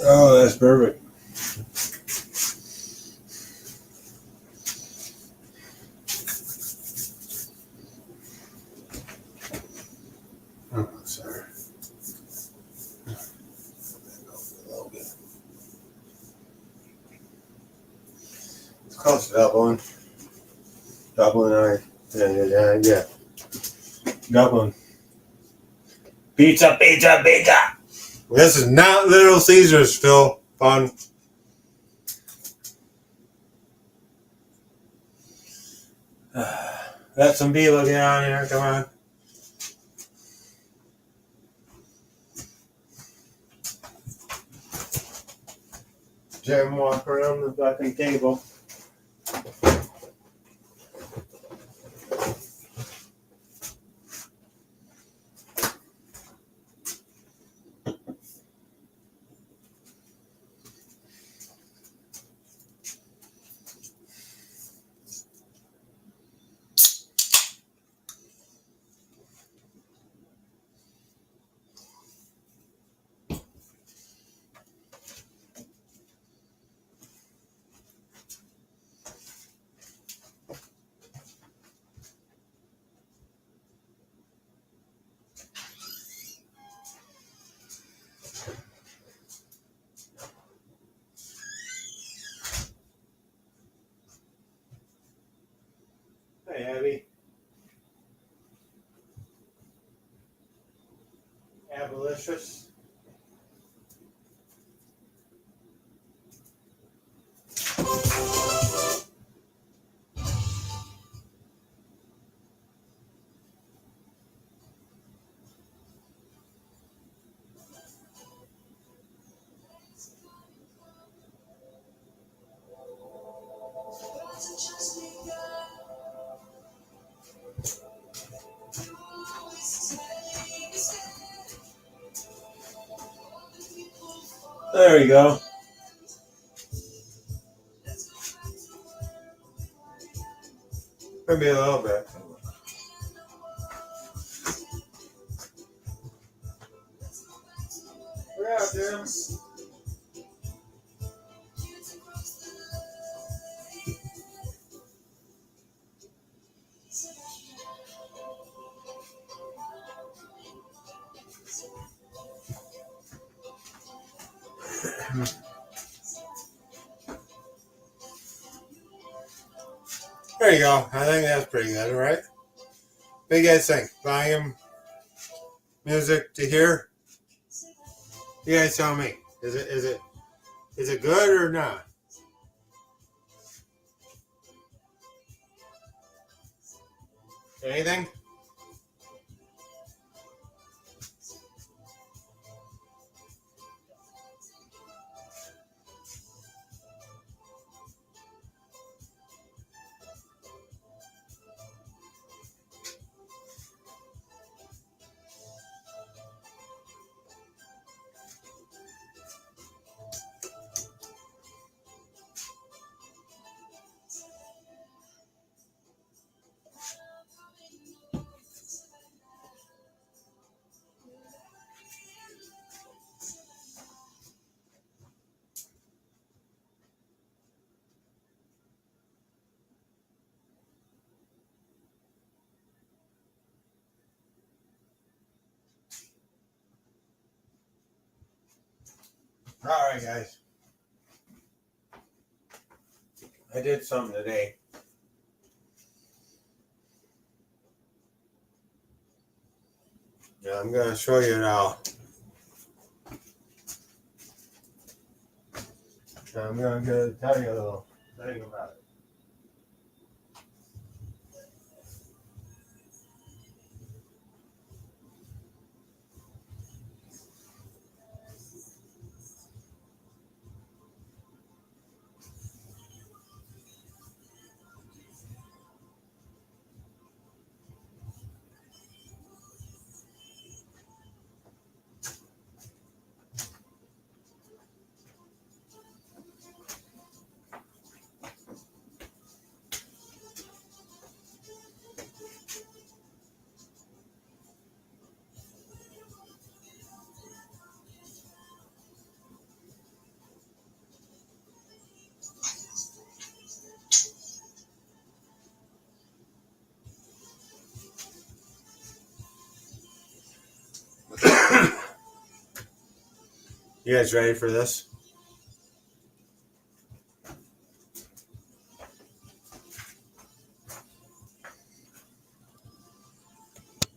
Oh, that's perfect. Oh, sorry. It's close to Dublin. Yeah. Dublin. Pizza, pizza, pizza. This is not Little Caesars, Phil. Fun. Let some people get on here. Come on. Jim walk around the fucking table. Hey, Abby. Abolitious. There we go. Maybe a little bit. We're out, Jim. There you go. I think that's pretty good, right? What do you guys think? Volume, music to hear? You guys tell me. Is it good or not? Anything? All right, guys. I did something today. Yeah, I'm going to show you now. I'm going to tell you a little thing about it. You guys ready for this?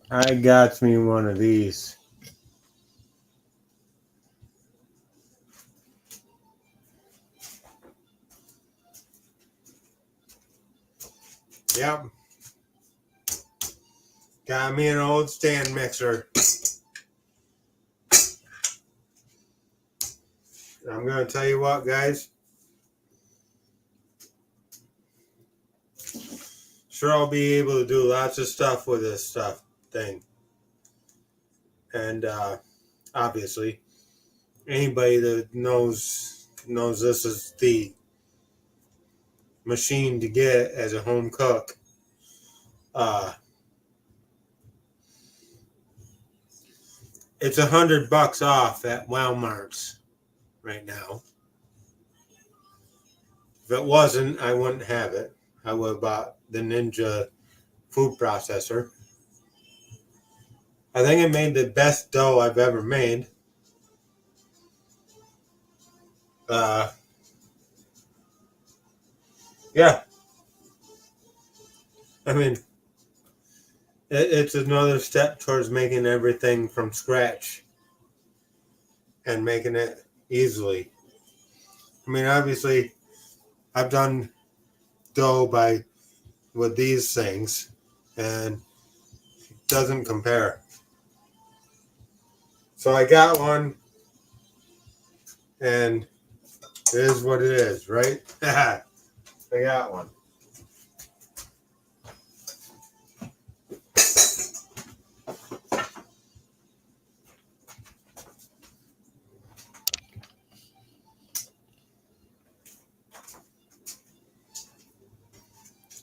I got me one of these. Yep. Got me an old stand mixer. I'm going to tell you what, guys. Sure, I'll be able to do lots of stuff with this thing. And obviously, anybody that knows this is the machine to get as a home cook. It's $100 off at Walmart's right now. If it wasn't, I wouldn't have it. I would have bought the Ninja food processor. I think it made the best dough I've ever made. Yeah, I mean, it's another step towards making everything from scratch and making it easily. I mean, obviously, I've done dough with these things, and it doesn't compare. So I got one, and it is what it is, right? I got one.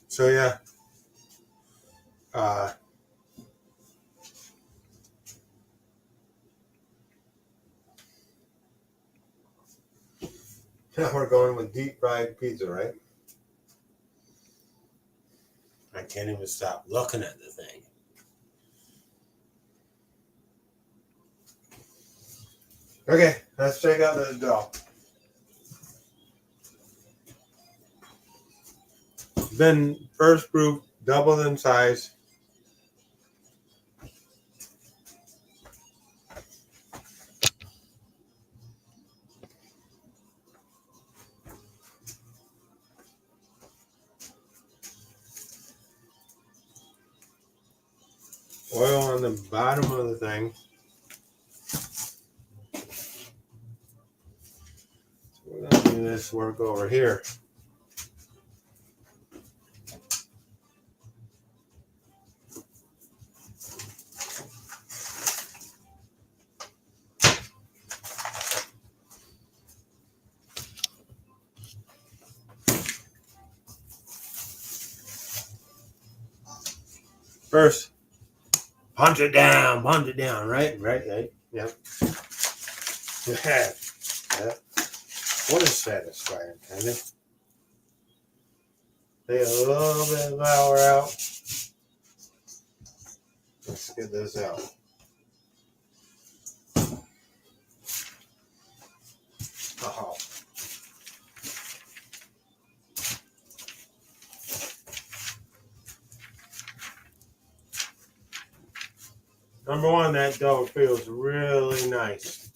So yeah, now we're going with deep fried pizza, right? I can't even stop looking at the thing. Okay, let's check out this dough. Been first proof, doubled in size. Oil on the bottom of the thing. So we're gonna do this work over here. First, punch it down, right? Right? Yep. Yeah. What is satisfying, kind of? Take a little bit of flour out. Let's get this out. Oh. Number one, that dough feels really nice.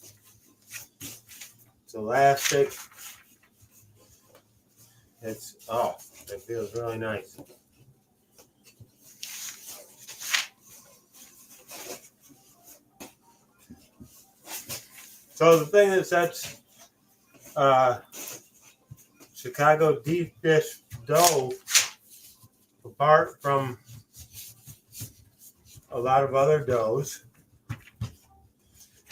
It's elastic. It feels really nice. So the thing that sets Chicago deep dish dough apart from a lot of other doughs,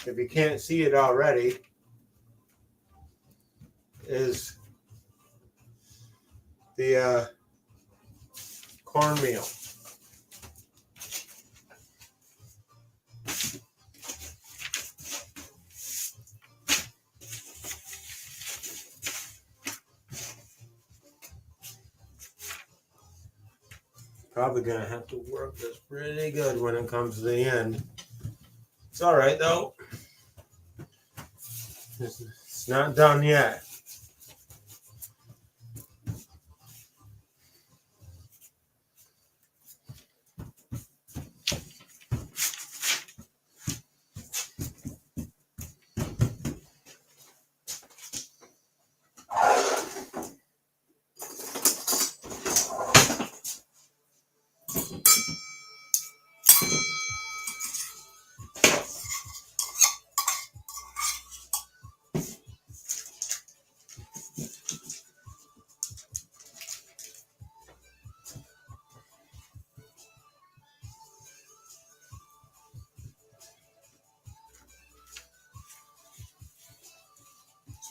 if you can't see it already, is the cornmeal. Probably gonna have to work this pretty good when it comes to the end. It's all right though. It's not done yet.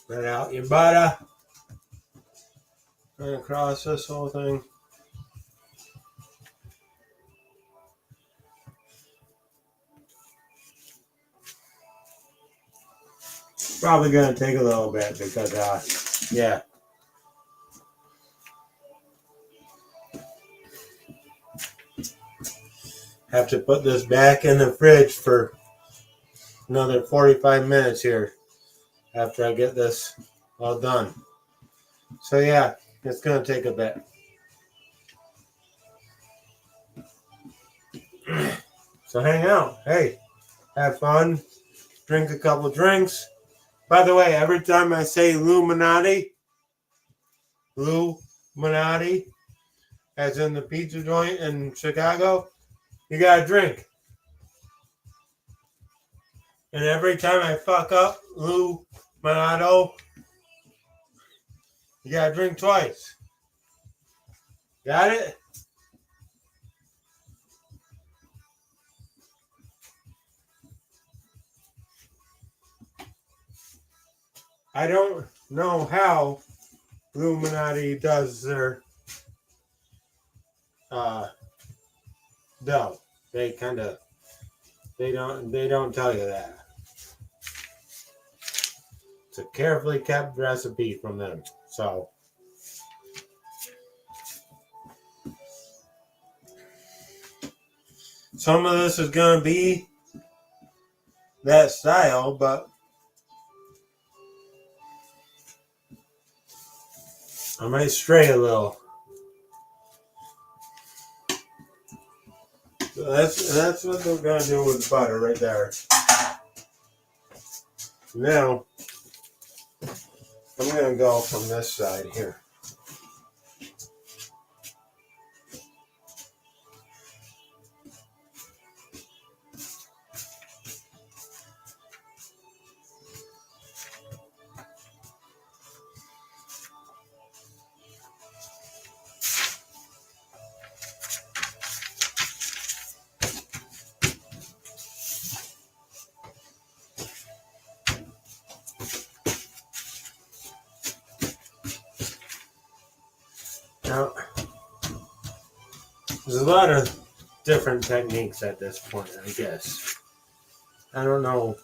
Spread out your butter. And across this whole thing. Probably gonna take a little bit because, yeah. Have to put this back in the fridge for another 45 minutes here after I get this all done. So yeah, it's gonna take a bit. So hang out. Hey, have fun. Drink a couple drinks. By the way, every time I say Illuminati, as in the pizza joint in Chicago, you gotta drink. And every time I fuck up Illuminato, you gotta drink twice. Got it? I don't know how Illuminati does their dough. They don't tell you that. It's a carefully kept recipe from them. So some of this is gonna be that style, but I might stray a little. So that's what we're gonna do with the butter right there. Now I'm gonna go from this side here. Now, there's a lot of different techniques at this point, I guess. I don't know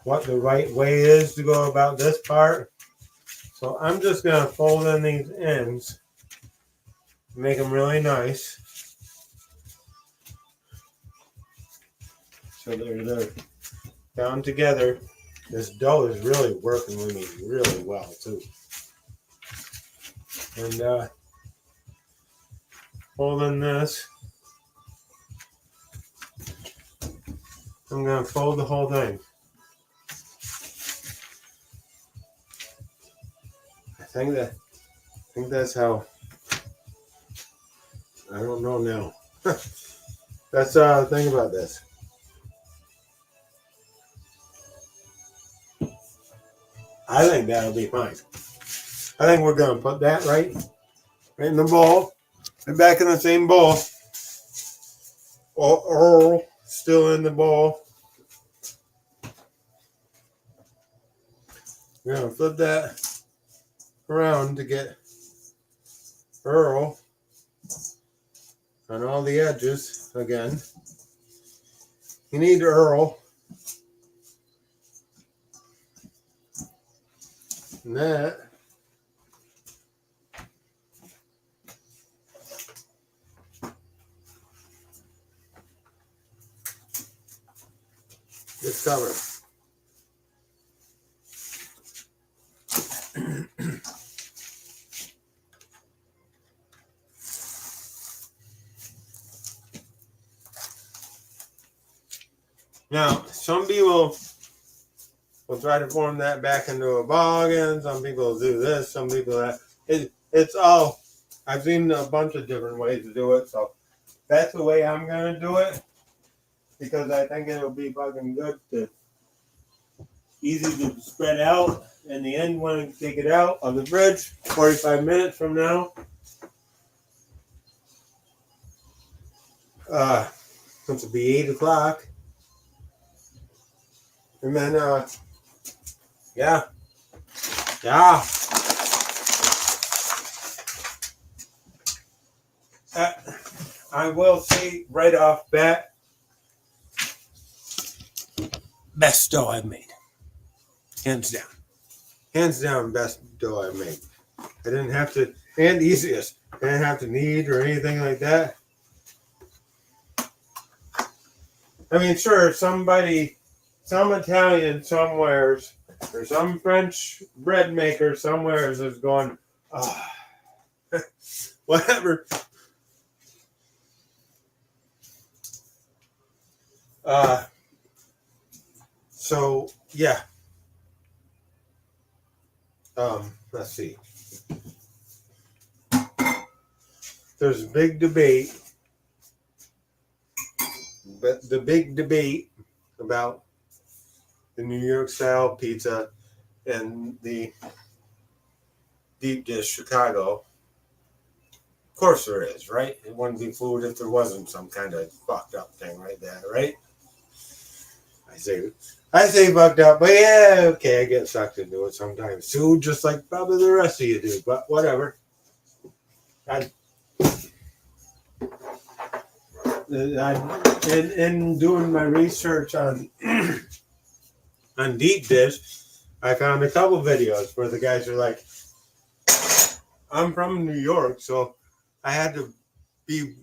what the right way is to go about this part. So I'm just going to fold in these ends, make them really nice. So they're down together. This dough is really working with me really well too. And folding this, I'm going to fold the whole thing. I think that's how. I don't know now. That's the thing about this. I think that'll be fine. I think we're gonna put that right in the bowl, right back in the same bowl. Or still in the bowl. We're gonna flip that around to get Earl on all the edges again. You need Earl. And that gets covered. Now, some people will try to form that back into a ball again. Some people do this. Some people that. It's all. I've seen a bunch of different ways to do it. So that's the way I'm gonna do it because I think it'll be fucking good to easy to spread out. In the end, when I take it out of the fridge, 45 minutes from now, it'll be 8 o'clock. And then, yeah. Uh, I will say right off bat, best dough I've made. Hands down. Hands down, best dough I've made. I didn't have to, and easiest. I didn't have to knead or anything like that. I mean, sure, some Italian somewheres, or some French bread maker somewheres is going, oh, whatever. So yeah. Let's see. There's a big debate, but the big debate about the New York style pizza and the deep dish Chicago. Of course there is, right? It wouldn't be food if there wasn't some kind of fucked up thing right there, right? I say fucked up, but yeah, okay, I get sucked into it sometimes too, just like probably the rest of you do, but whatever. In doing my research on deep dish, I found a couple videos where the guys are like, I'm from New York, so I had to be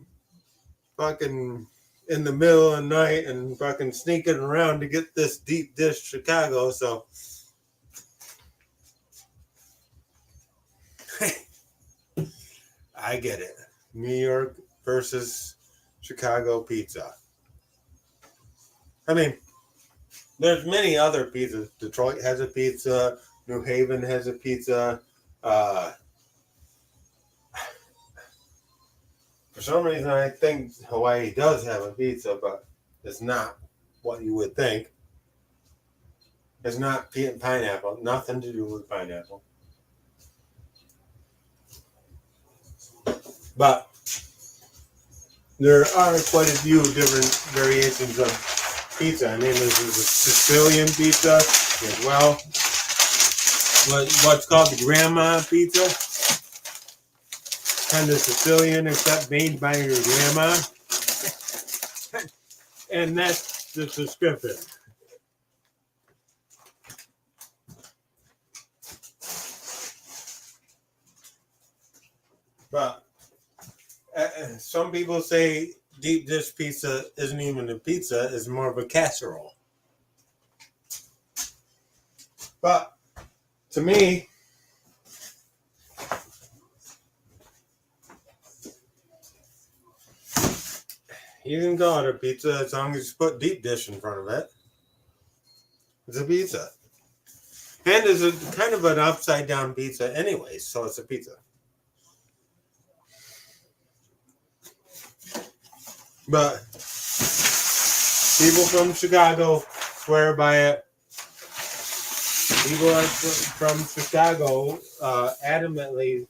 fucking in the middle of the night and fucking sneaking around to get this deep dish Chicago. So I get it. New York versus Chicago pizza. I mean, there's many other pizzas. Detroit has a pizza. New Haven has a pizza. For some reason, I think Hawaii does have a pizza, but it's not what you would think. It's not pineapple. Nothing to do with pineapple. But there are quite a few different variations of pizza. I mean, there's a Sicilian pizza as well. What's called the grandma pizza. Kind of Sicilian, except made by your grandma. And that's the description. But some people say deep dish pizza isn't even a pizza, it's more of a casserole. But to me, you can call it a pizza as long as you put deep dish in front of it. It's a pizza. And it's a kind of an upside down pizza anyway, so it's a pizza. But people from Chicago swear by it. People from Chicago adamantly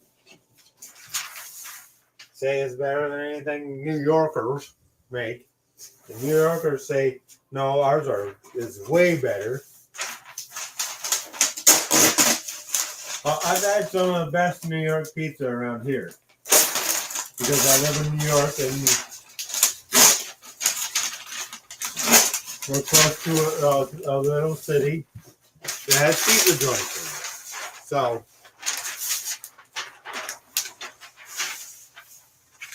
say it's better than anything New Yorkers make. The New Yorkers say, no, ours is way better. I've had some of the best New York pizza around here because I live in New York and we're close to a little city that has pizza joints in it. So,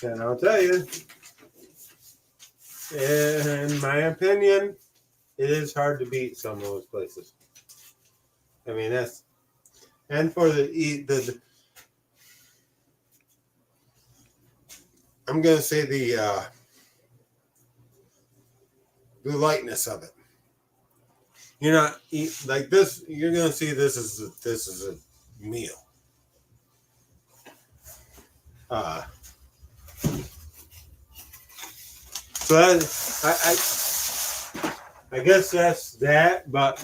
and I'll tell you, in my opinion, it is hard to beat some of those places. I mean, that's, and for the I'm gonna say the lightness of it. You're not eat like this. You're gonna see this is a meal. Uh, so I guess that's that. But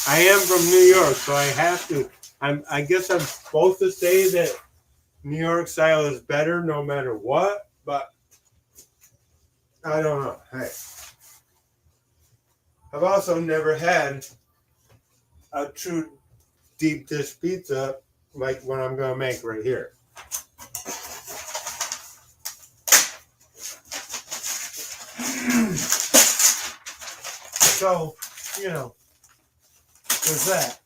I am from New York, so I have to. I guess I'm supposed to say that New York style is better no matter what. But I don't know. Hey, I've also never had a true deep dish pizza like what I'm gonna make right here. So, you know, there's that.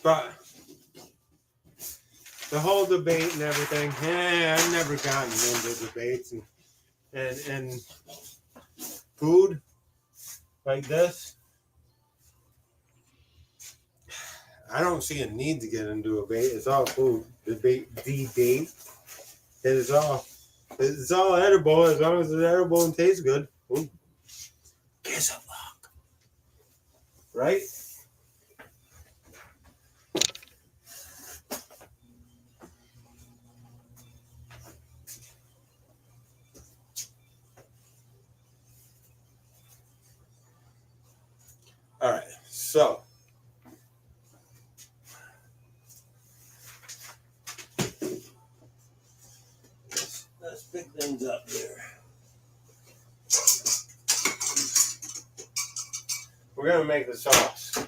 But the whole debate and everything, I've never gotten into debates and food like this. I don't see a need to get into a debate. It's all food. Debate. It is all. It's all edible as long as it's edible and tastes good. Ooh. Kiss a luck. Right? All right. So. Let's pick things up here. We're going to make the sauce.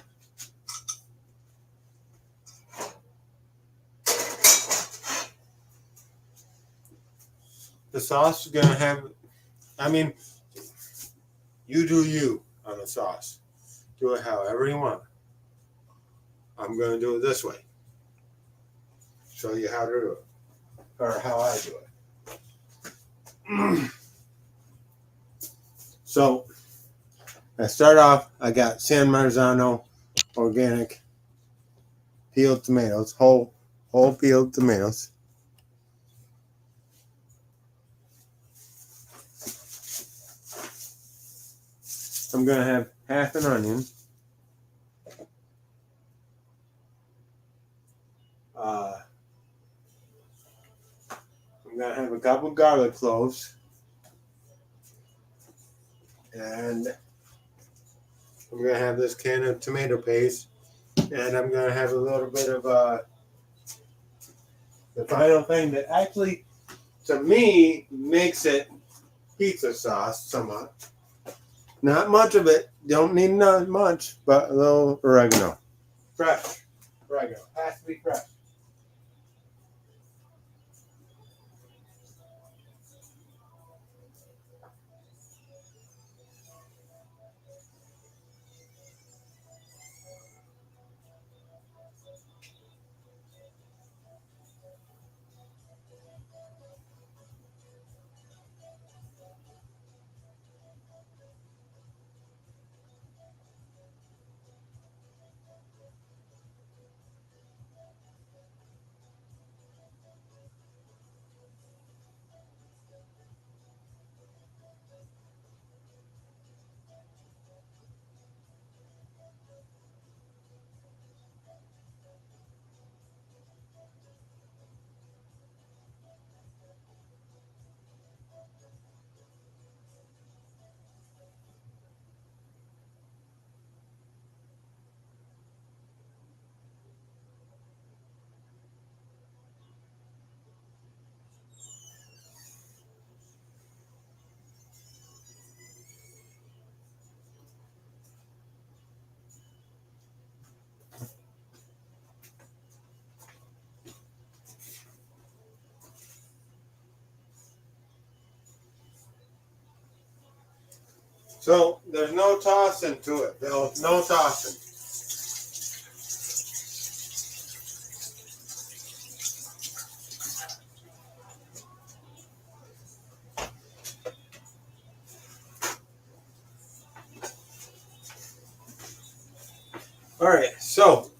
The sauce is going to have, I mean, you do you on the sauce. Do it however you want. I'm going to do it this way. Show you how to do it. Or how I do it. So, I start off, I got San Marzano organic peeled tomatoes, whole peeled tomatoes. I'm going to have half an onion. I'm going to have a couple garlic cloves. And I'm going to have this can of tomato paste. And I'm going to have a little bit of the final thing that actually, to me, makes it pizza sauce somewhat. Not much of it. Don't need not much, but a little oregano. Fresh oregano. Has to be fresh. So there's no tossing to it. There's no tossing. All right, so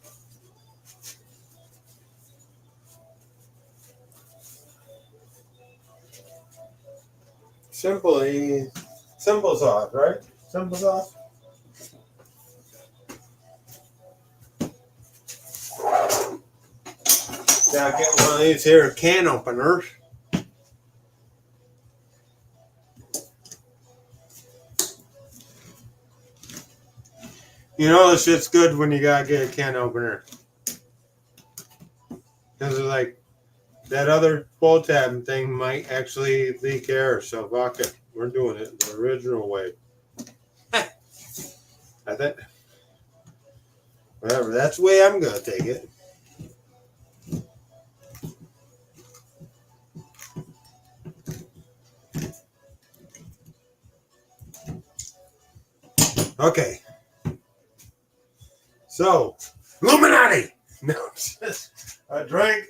simply Simple sauce, right? Simple sauce. Gotta get one of these here can openers. You know this shit's good when you gotta get a can opener. Because it's like that other pull tab thing might actually leak air, so fuck it. We're doing it the original way. I think. Whatever, that's the way I'm gonna take it. Okay. So, Illuminati! No, just a drink.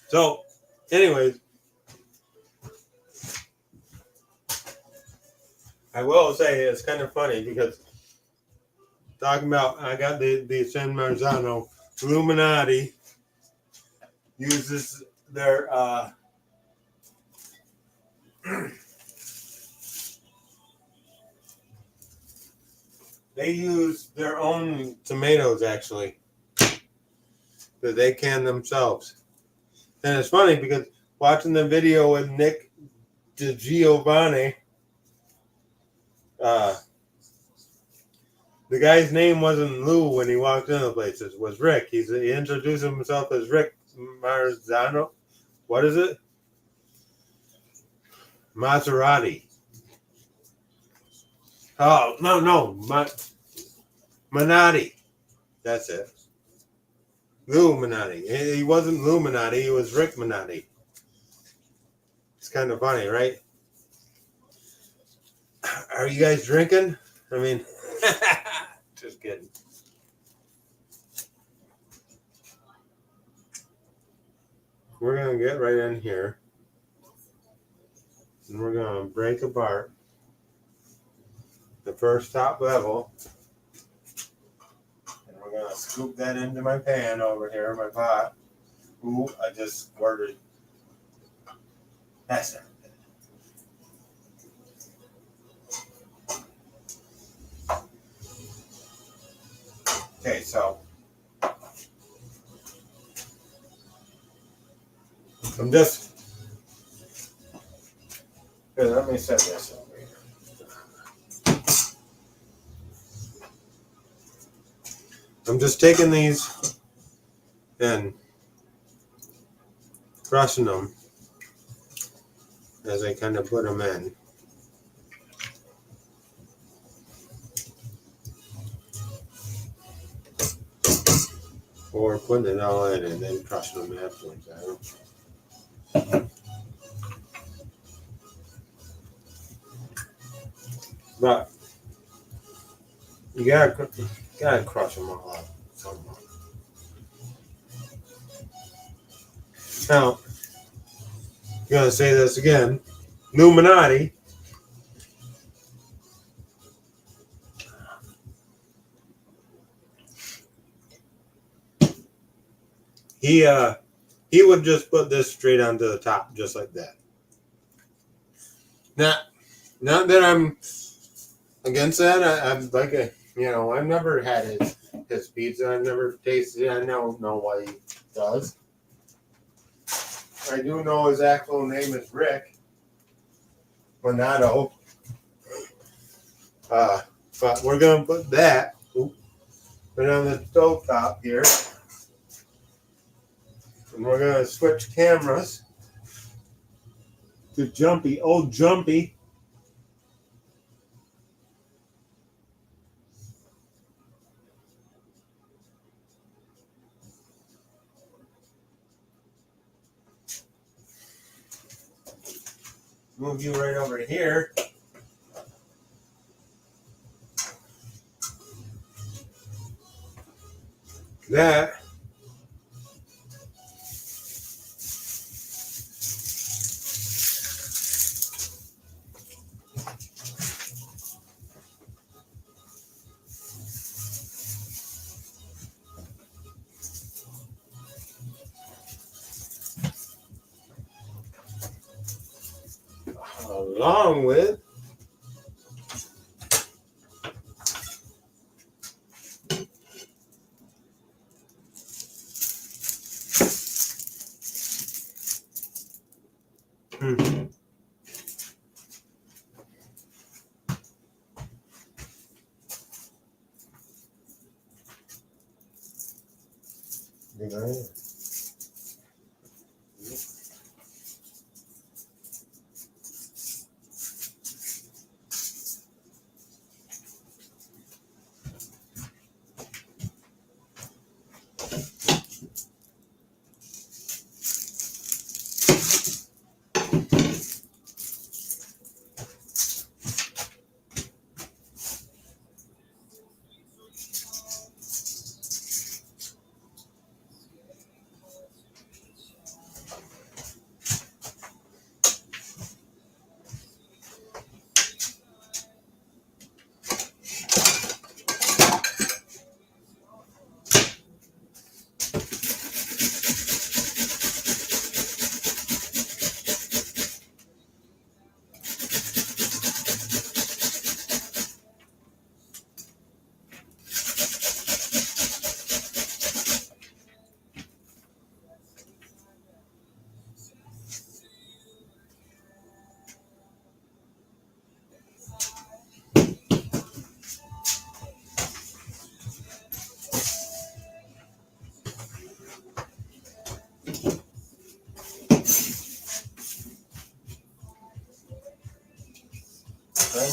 So, anyways, I will say it's kind of funny because talking about, I got the San Marzano Illuminati uses their they use their own tomatoes actually that they can themselves. And it's funny because watching the video with Nick DiGiovanni, the guy's name wasn't Lou when he walked into the place. It was Rick. He introduced himself as Rick Marzano. What is it? Maserati. Oh, no. Minotti. That's it. Lou Minotti. He wasn't Lou Minotti. He was Rick Minotti. It's kind of funny, right? Are you guys drinking? I mean, just kidding. We're going to get right in here. And we're going to break apart the first top level. And we're going to scoop that into my pan over here, my pot. Ooh, I just squirted. That's not good. Okay, so I'm just here. Let me set this over here. I'm just taking these and crushing them as I kind of put them in. Or putting it all in and then crushing them afterwards. But you gotta crush them all up somehow. Now, I'm gonna say this again. Illuminati. He would just put this straight onto the top, just like that. Not that I'm against that. I'm like I've never had his pizza. I've never tasted it. I don't know what he does. I do know his actual name is Rick Monato. But we're gonna put that right on the stove top here. And we're going to switch cameras to Jumpy. Old Jumpy. Move you right over here. That. along with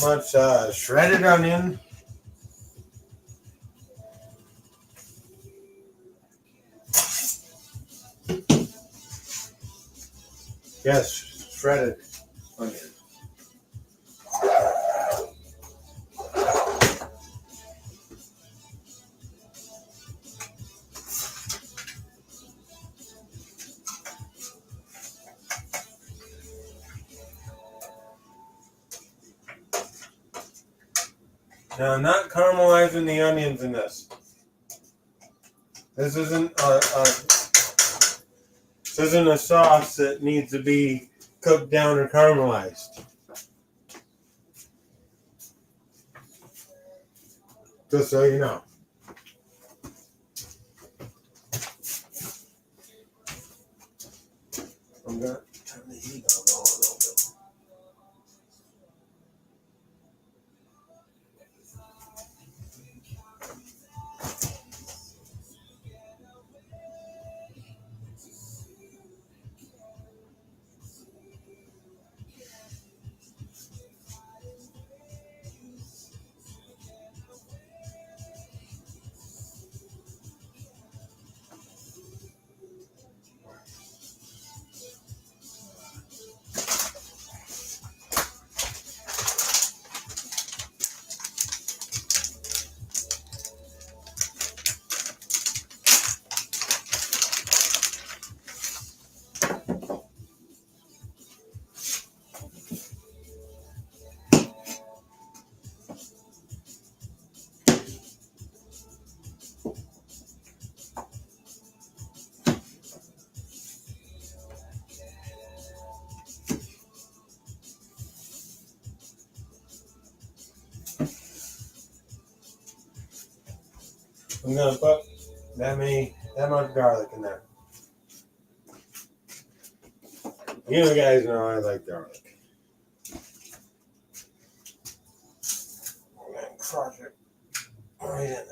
how much shredded onion. Yes, shredded onion. Now, I'm not caramelizing the onions in this. This isn't a sauce that needs to be cooked down or caramelized. Just so you know. I'm gonna turn the heat on a little bit. I'm gonna put that much garlic in there. You guys know I like garlic. I'm gonna crush it right in there.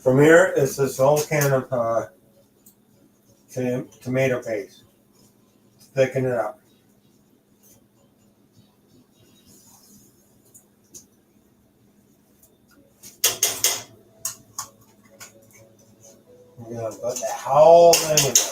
From here, it's this whole can of tomato paste. Thicken it up. We're gonna put the whole thing in there.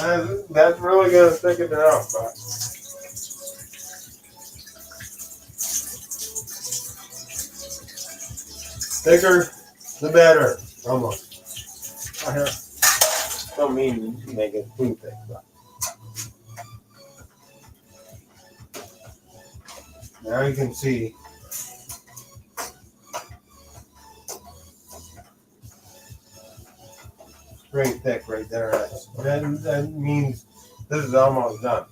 And that's really gonna thicken it up, but thicker the better, almost. I don't mean to make it too thick, but now you can see it's pretty thick right there. That means this is almost done.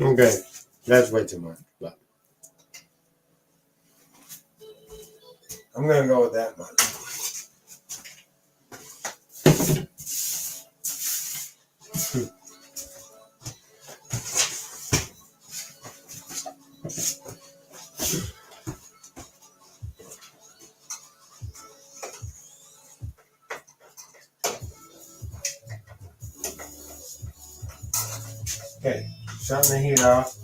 Okay, that's way too much, but I'm gonna go with that much. Okay, shutting the heat off.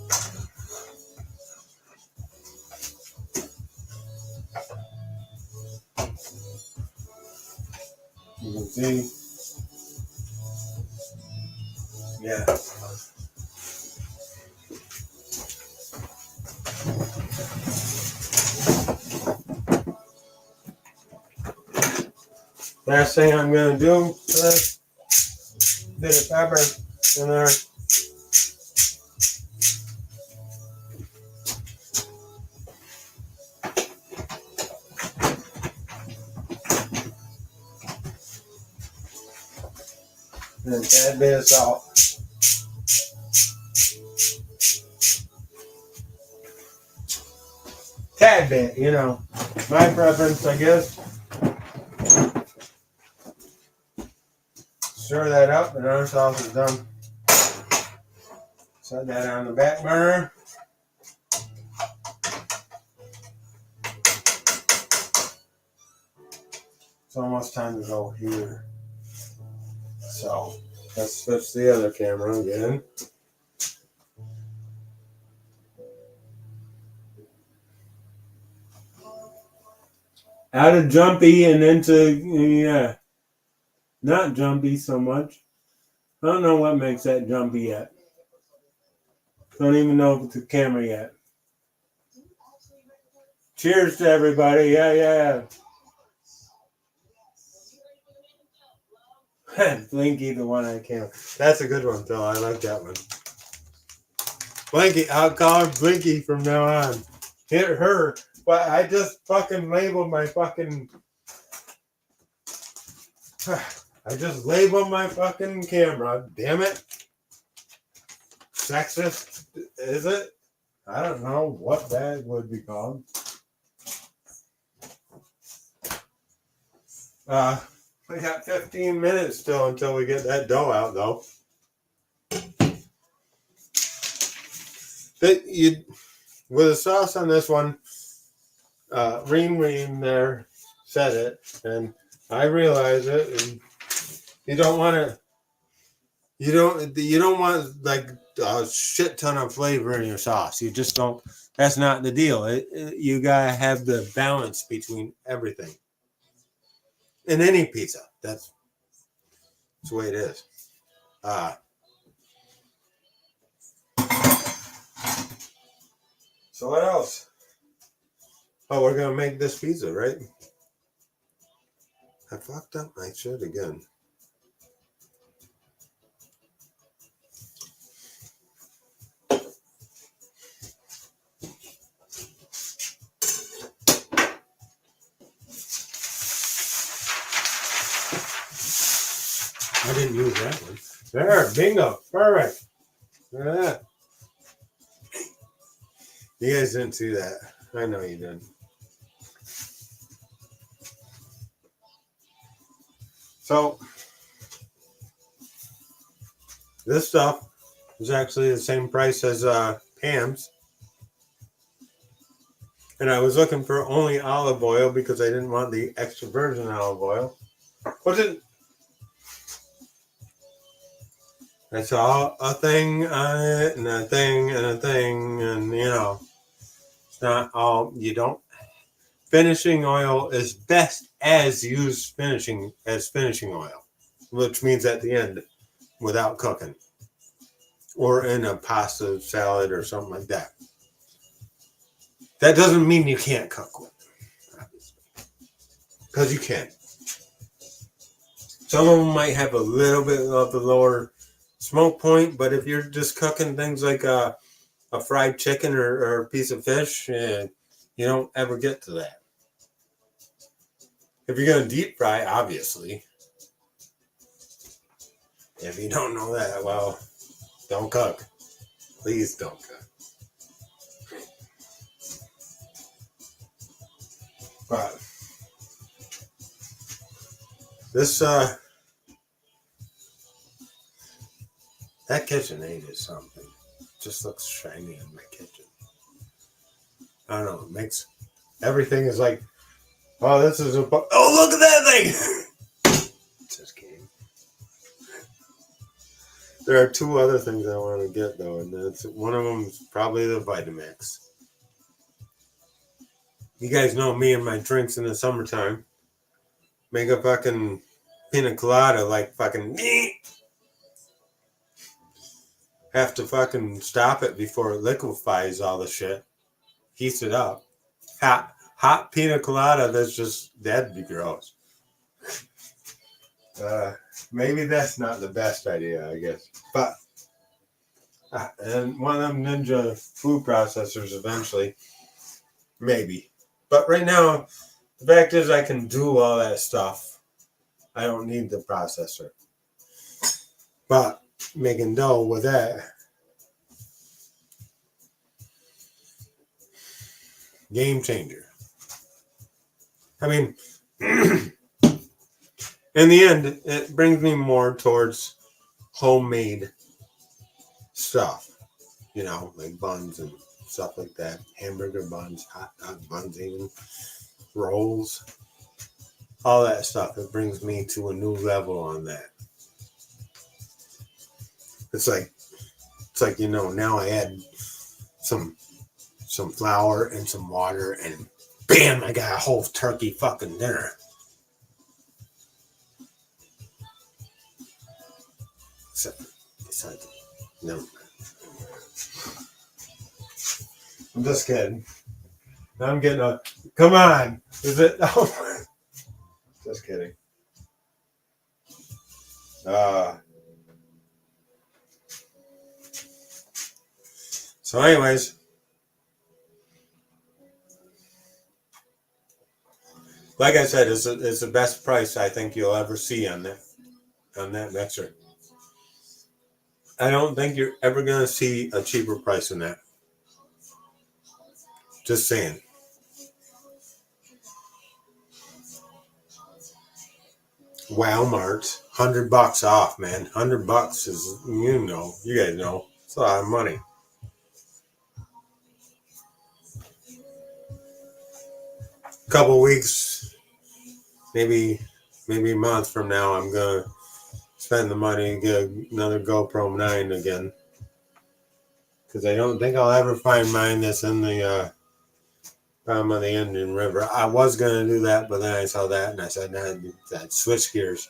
You can see, yeah. Last thing I'm gonna do, bit of pepper in there. And a tad bit of salt. Tad bit, you know, my preference, I guess. stir that up and our sauce is done. Set that on the back burner. It's almost time to go here. So let's switch the other camera again. Out of jumpy and into, not jumpy so much. I don't know what makes that jumpy yet. Don't even know if it's a camera yet. Cheers to everybody. Yeah. Blinky, the one I can't. That's a good one, Phil. I like that one. Blinky, I'll call her Blinky from now on. Hit her. But I just fucking labeled my fucking. I just labeled my fucking camera. Damn it. Sexist, is it? I don't know what that would be called. We got 15 minutes still until we get that dough out, though. With the sauce on this one, Reem there said it, and I realize it. And you don't want to. You don't want like a shit ton of flavor in your sauce. You just don't. That's not the deal. You gotta have the balance between everything. In any pizza, that's the way it is. So what else? Oh, we're gonna make this pizza, right? I fucked up my shit again. I didn't use that one. There, bingo, perfect. Look at that. You guys didn't see that. I know you didn't. So, this stuff is actually the same price as Pam's. And I was looking for only olive oil because I didn't want the extra virgin olive oil. I saw a thing on it and a thing and a thing, and it's not all. You don't. Finishing oil is best as used finishing oil, which means at the end without cooking, or in a pasta salad or something like that. That doesn't mean you can't cook with it, obviously, because you can. Some of them might have a little bit of the lower smoke point, but if you're just cooking things like a fried chicken or a piece of fish, you don't ever get to that. If you're going to deep fry, obviously. If you don't know that, well, don't cook. Please don't cook. But this, that KitchenAid is something. It just looks shiny in my kitchen. I don't know. It makes everything is like, oh, this is a. Oh, look at that thing! Just kidding. There are two other things I want to get though, and one of them is probably the Vitamix. You guys know me and my drinks in the summertime. Make a fucking pina colada like fucking. Have to fucking stop it before it liquefies all the shit. Heats it up. Hot pina colada, that'd be gross. Maybe that's not the best idea, I guess. But, and one of them Ninja food processors eventually. Maybe. But right now, the fact is I can do all that stuff. I don't need the processor. But, making dough with that. Game changer. I mean, in the end, it brings me more towards homemade stuff, like buns and stuff like that, hamburger buns, hot dog buns, even rolls, all that stuff. It brings me to a new level on that. It's like now I add some flour and some water, and bam, I got a whole turkey fucking dinner. So, it's like, no, I'm just kidding. I'm getting a. Come on, is it? Oh, just kidding. So, anyways, like I said, it's the best price I think you'll ever see on that mixer. I don't think you're ever gonna see a cheaper price than that. Just saying. Walmart, $100 off, man. $100 is, you guys know, it's a lot of money. Couple weeks, maybe a month from now, I'm gonna spend the money and get another GoPro 9 again, because I don't think I'll ever find mine that's in the bottom of the Indian River. I was gonna do that, but then I saw that and I said, nah, that switch gears,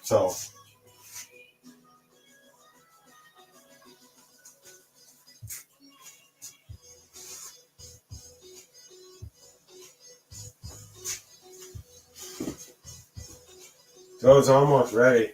So. So it's almost ready.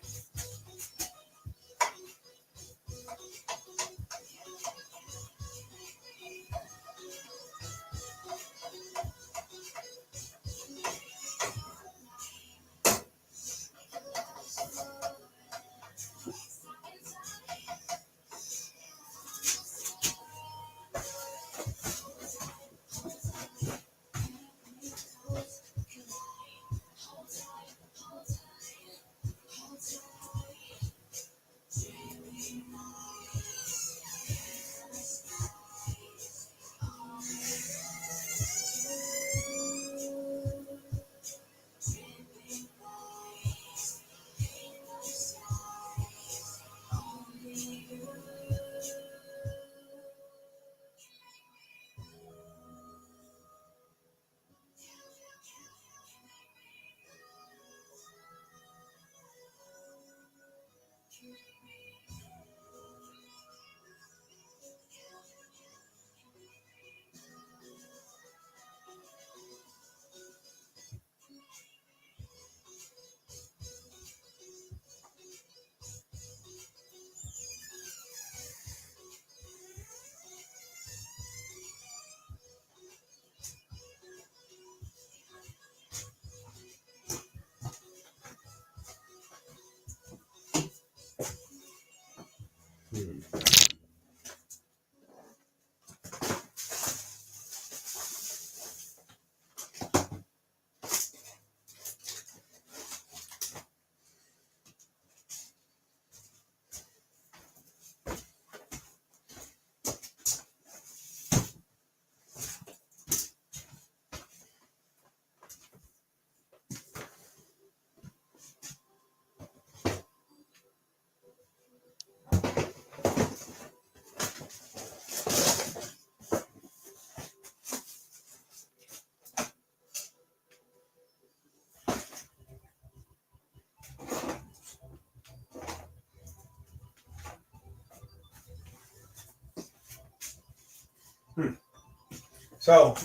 So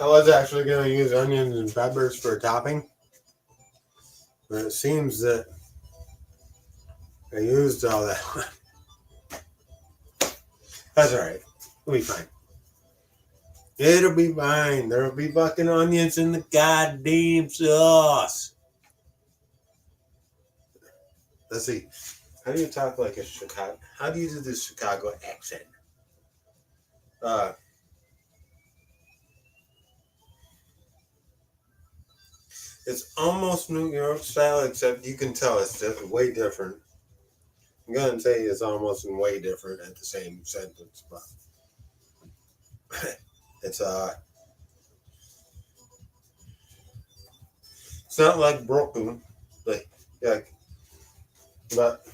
I was actually going to use onions and peppers for a topping, but it seems that I used all that. That's all right. It'll be fine. It'll be fine. There'll be fucking onions in the goddamn sauce. Let's see. How do you talk like a Chicago? How do you do this Chicago accent? It's almost New York style, except you can tell it's way different. I'm gonna say it's almost and way different at the same sentence, but it's it's not like Brooklyn, like but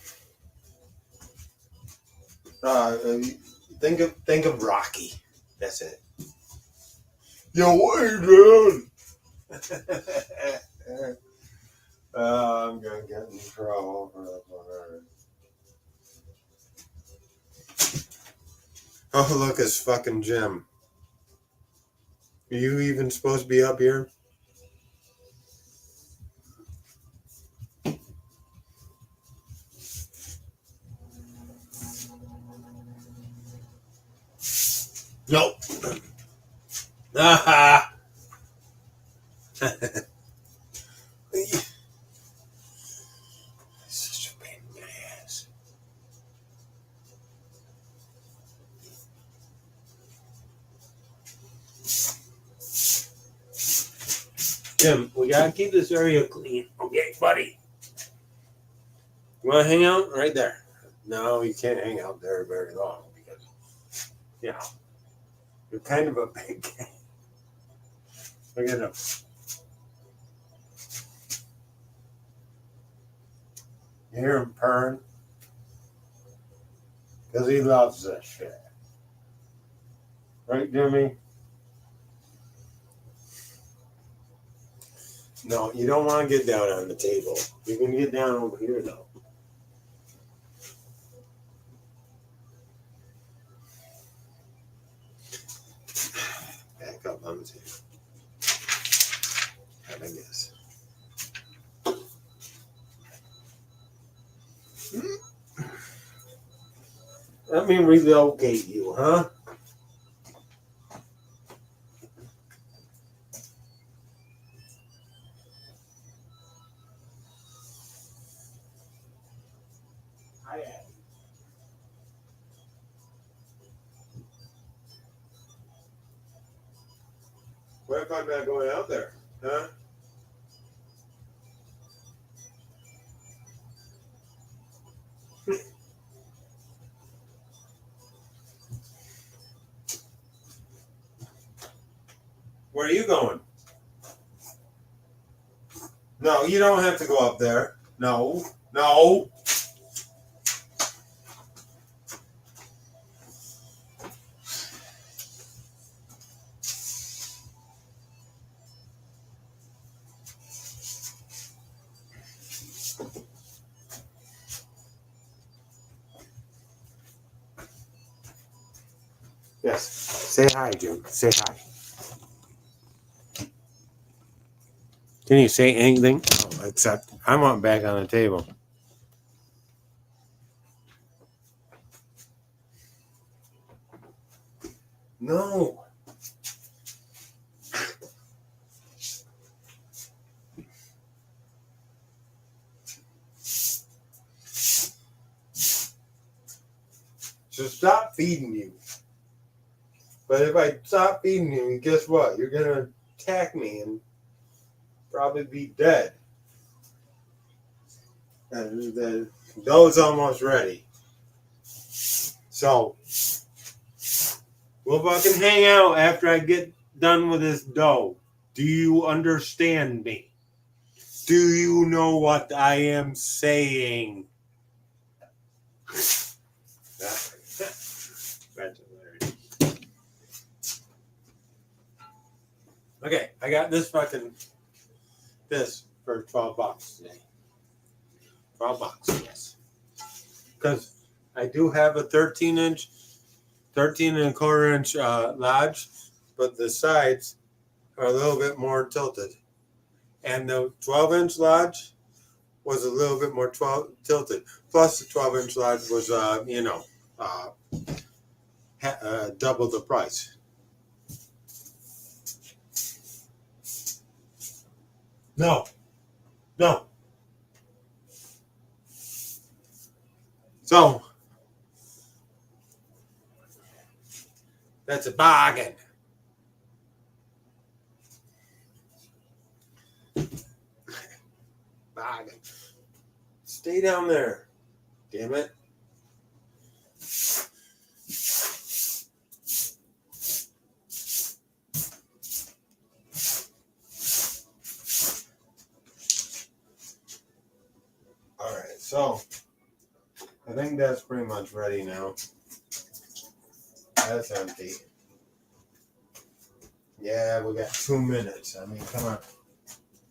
uh, think of Rocky. That's it. Yo, what are you doing? I'm gonna get in trouble for that one. Oh, look, it's fucking Jim. Are you even supposed to be up here? Nope. Ah! Such a pain in the ass. Jim, we gotta keep this area clean. Okay, buddy. You wanna hang out? Right there. No, you can't hang out there very long because, you know, you're kind of a big guy. Look at him. You hear him purring? Because he loves this shit. Right, Jimmy? No, you don't want to get down on the table. You can get down over here, though. Back up on the table. I guess. Let me relocate you, huh? What if I'm not going out there? Huh? Where are you going? No, you don't have to go up there. No. No. Yes. Say hi, Jim. Say hi. Can you say anything? Oh, except I want back on the table. No. So stop feeding you. But if I stop feeding you, guess what? You're gonna attack me and probably be dead. And the dough's almost ready. So we'll fucking hang out after I get done with this dough. Do you understand me? Do you know what I am saying? Okay, I got this for $12 today. $12, yes. Because I do have a 13 and a quarter inch lodge, but the sides are a little bit more tilted. And the 12-inch lodge was a little bit more tilted. Plus, the 12-inch lodge was, double the price. No. So, that's a bargain. Stay down there. Damn it. Alright, so I think that's pretty much ready now. That's empty. Yeah, we got 2 minutes. I mean, come on.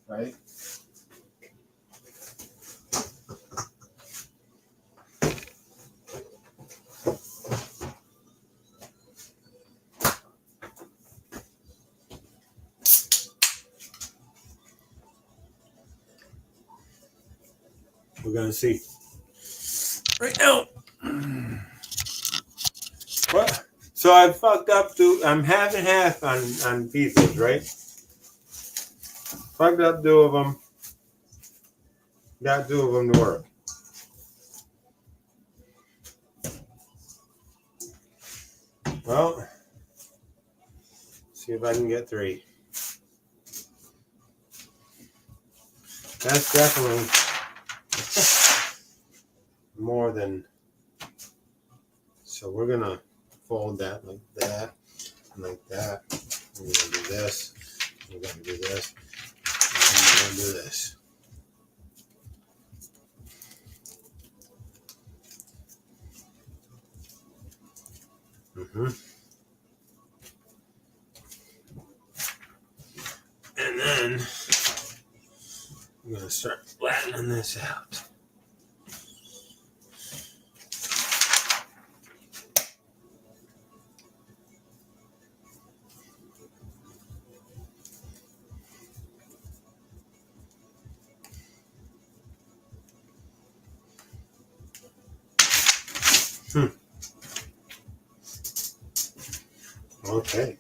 Right? We're gonna see. Right now. What? So I fucked up I'm half and half on pizzas, right? Fucked up 2 of them. Got 2 of them to work. Well, see if I can get 3. That's definitely more than. So we're gonna fold that like that, and like that. We're gonna do this. We're gonna do this. And we're gonna do this. And then I'm gonna start flattening this out. Okay.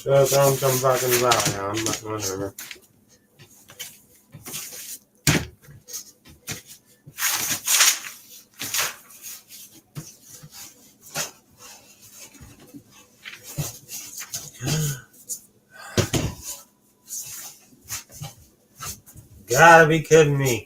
So throw some fucking value on, but whatever. Gotta be kidding me.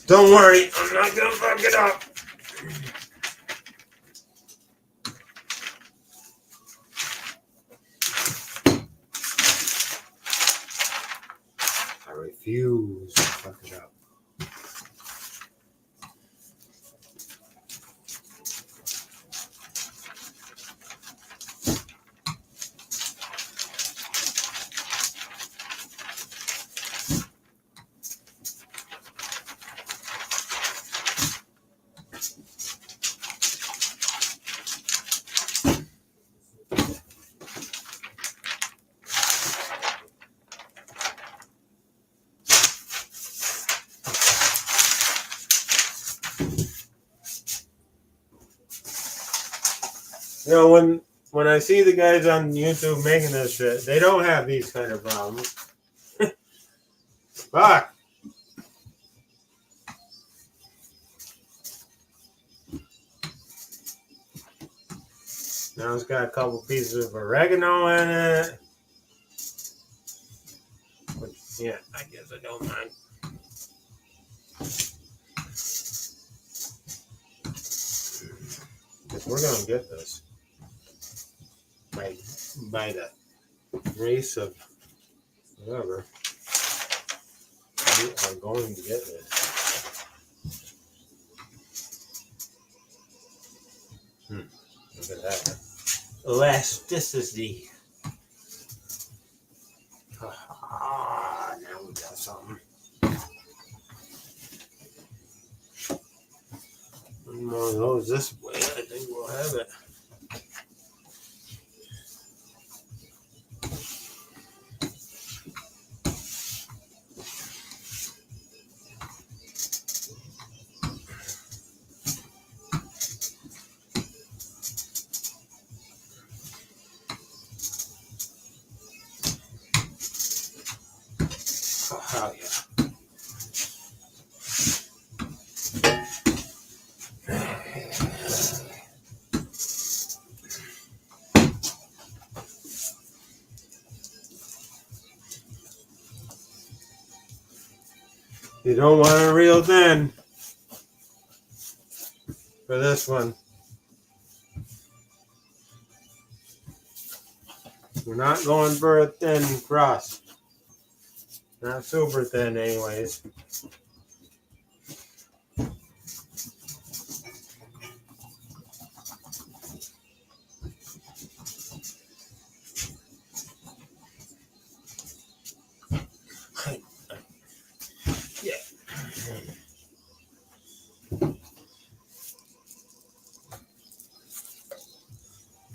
Don't worry, I'm not gonna fuck it up. I refuse to fuck it up. You know, when I see the guys on YouTube making this shit, they don't have these kind of problems. Fuck. Now it's got a couple pieces of oregano in it. But yeah, I guess I don't mind. Because we're gonna get this by the race of whatever. We are going to get this. Look at that. Elasticity. Now we got something. One more of those this way. I think we'll have it. Oh, yeah. You don't want it real thin for this one. We're not going for a thin crust. Not super thin anyways. Yeah.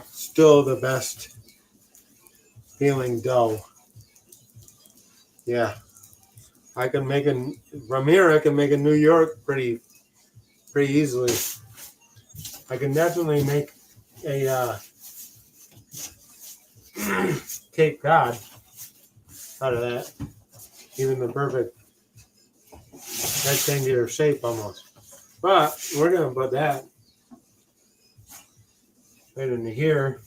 Still the best feeling dough. Yeah. I can make a from here. I can make a New York pretty easily. I can definitely make a Cape Cod out of that. Even the perfect rectangular shape almost. But we're gonna put that right into here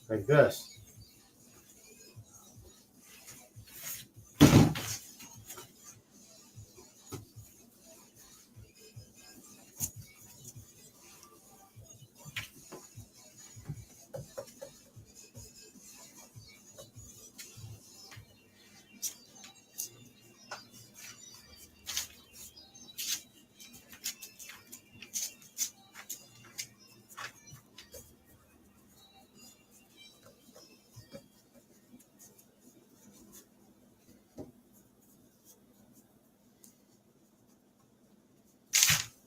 like this.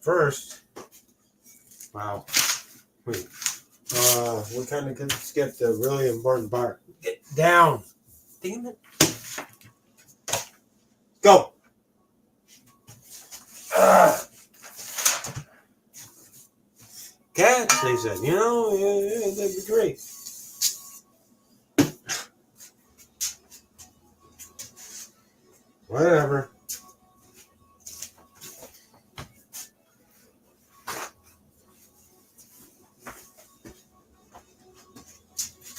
First, wow. Wait. We kind of skipped the really important part. Get down. Damn it. Go. Cats, they said. You know, yeah, that'd be great. Whatever.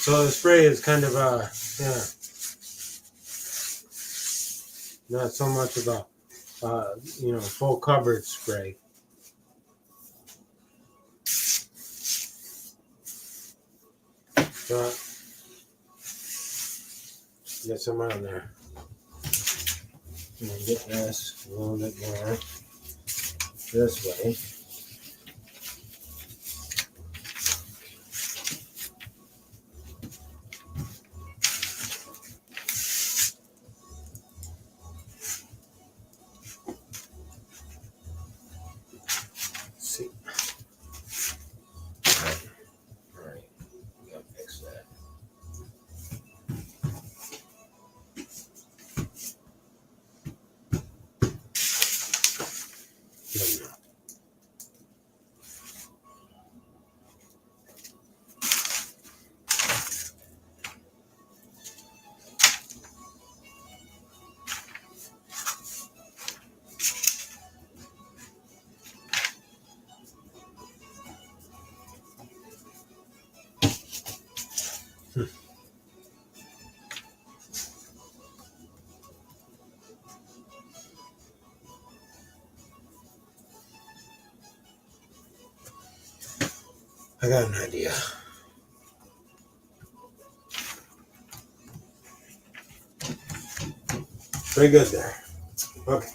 So the spray is kind of not so much of a full coverage spray. But get some on there. And get this a little bit more this way. See. All right. We gotta fix that. I got an idea. Pretty good there. Okay.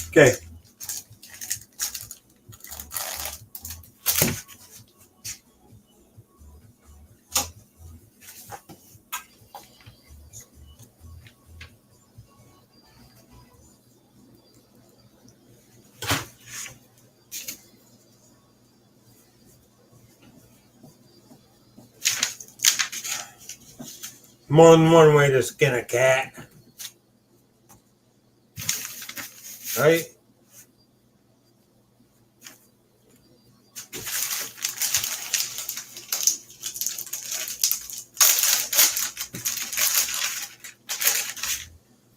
Okay. More than one way to skin a cat. Right?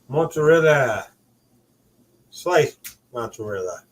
Mozzarella. Sliced mozzarella.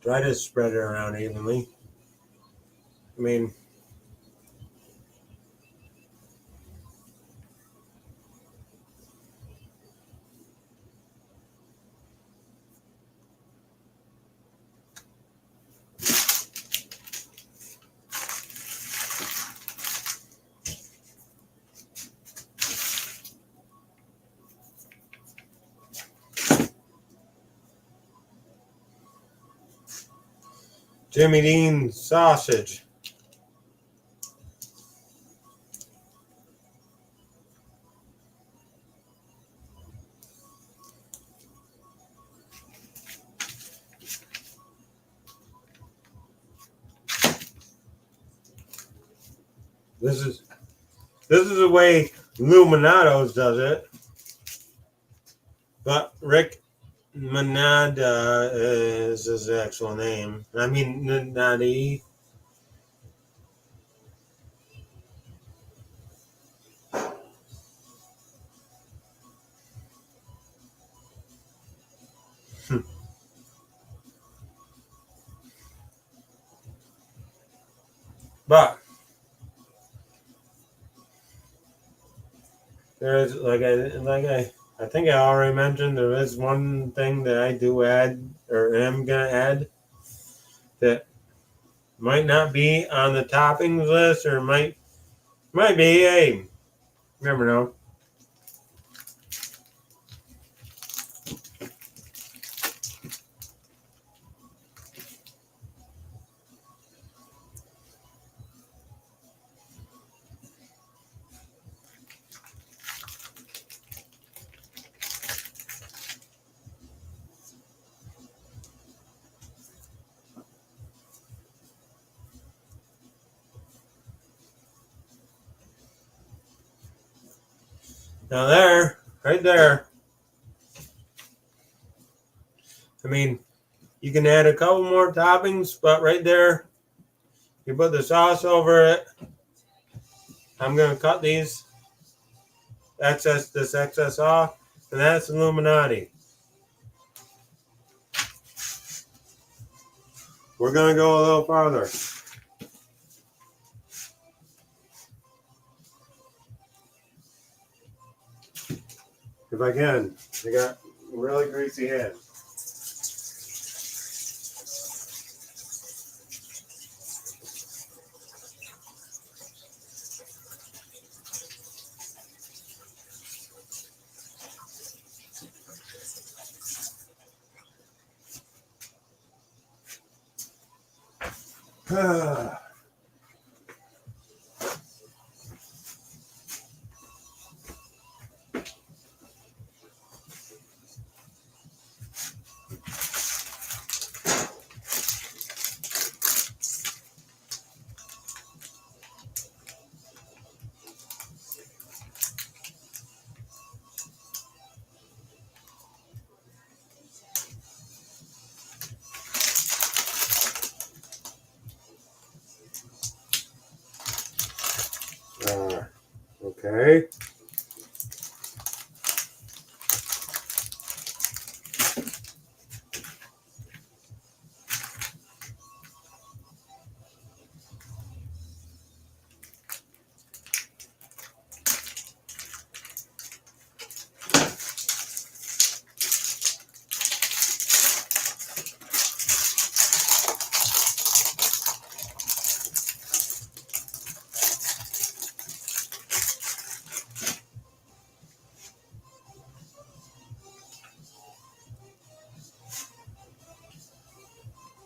Try to spread it around evenly. I mean, Jimmy Dean sausage. This is the way Luminatos does it. But Rick Manada is his actual name. I mean, Nadi. But there is I think I already mentioned there is one thing that I do add or am gonna add that might not be on the toppings list or might be. Hey, never know. Now there, right there. I mean, you can add a couple more toppings, but right there, you put the sauce over it. I'm gonna cut this excess off, and that's Illuminati. We're gonna go a little farther. if I can. I got really greasy hands. Okay.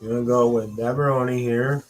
I'm gonna go with pepperoni here.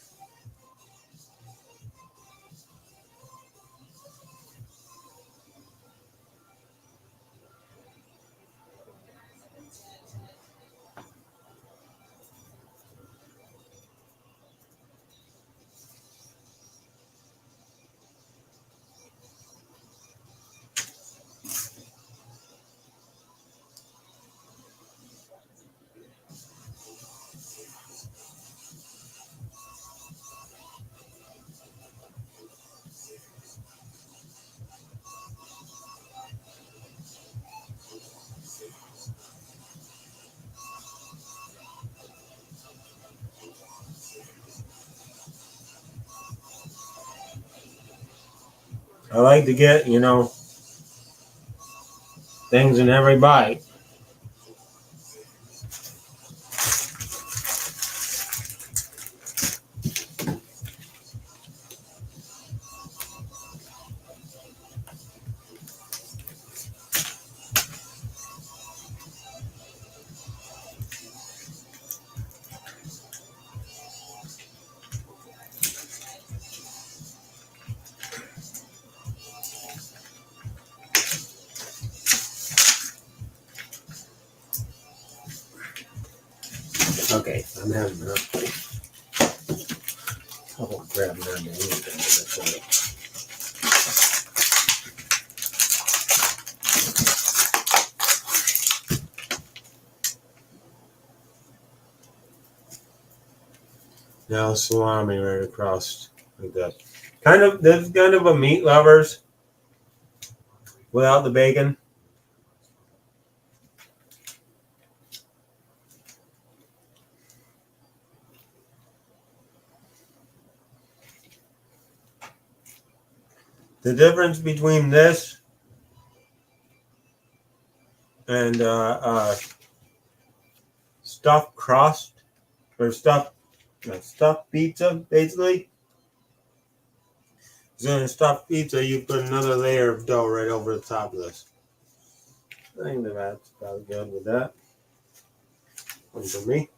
I like to get, things in every bite. Okay, I'm having enough. I won't grab none of anything. Now salami right across like that. This is kind of a meat lovers without the bacon. The difference between this and stuffed crust or stuffed pizza, basically. So in stuffed pizza, you put another layer of dough right over the top of this. I think that's about good with that. One for me.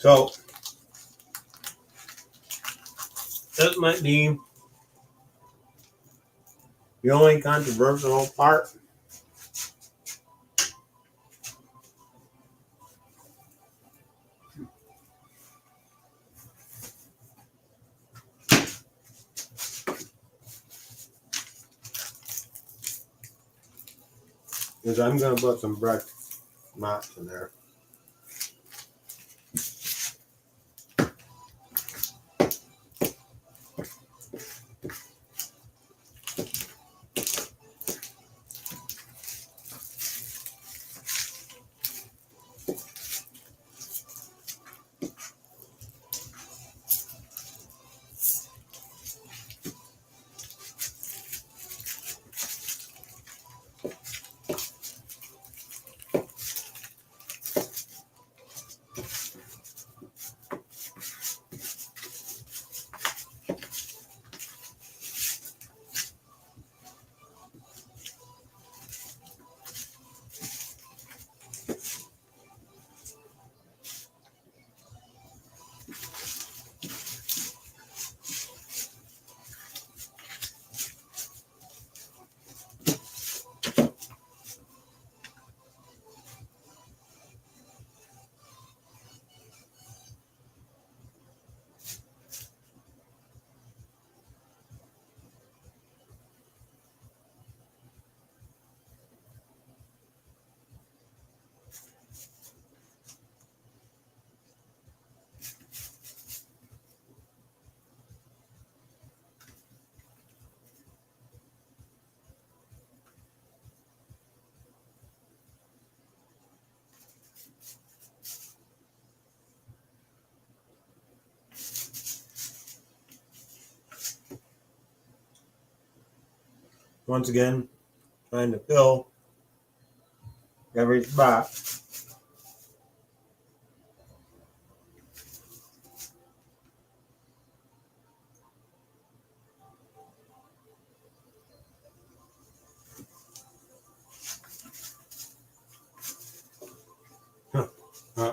So this might be the only controversial part. Is I'm going to put some bread mats in there. Once again, trying to fill every spot.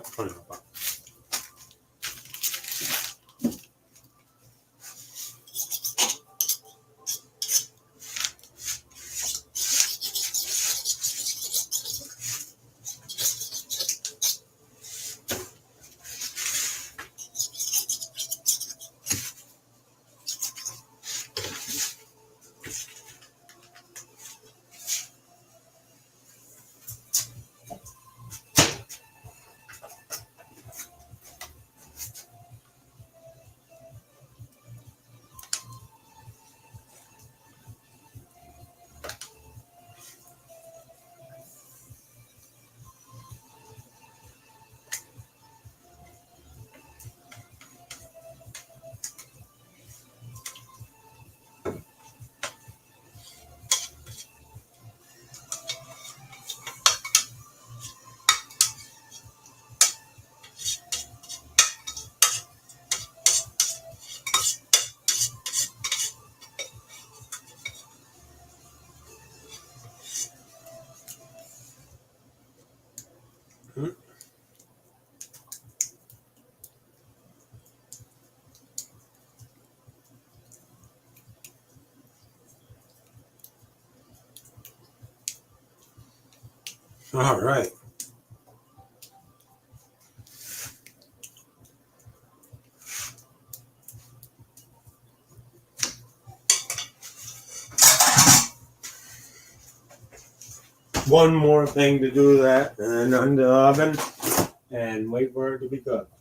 Funny about. All right. One more thing to do that, and then under the oven, and wait for it to be cooked.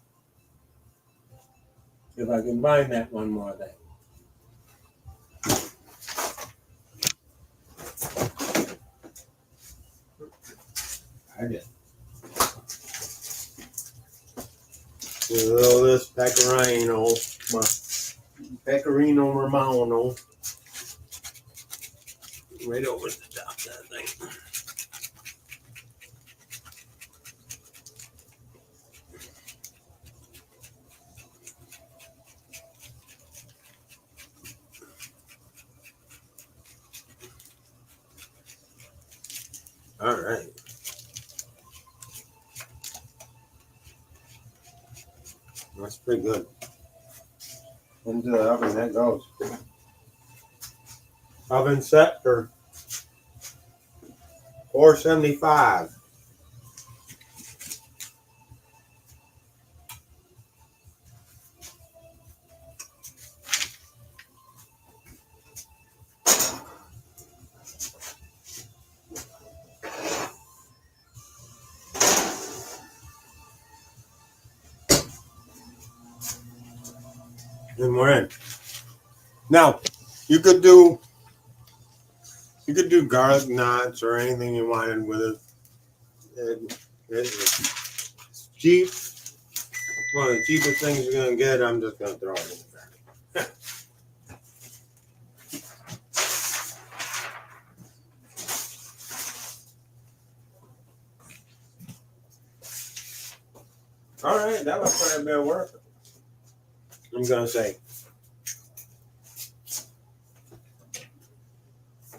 If I can find that one more thing. I did. With all this pecorino romano, right over the top of that thing. All right. That's pretty good. Into the oven that goes. Oven set for 475. And we're in. Now, you could do garlic knots or anything you wanted with it. It's cheap. One of the cheapest things you're gonna get. I'm just gonna throw it in the bag. All right, that was quite a bit of work. I'm gonna say.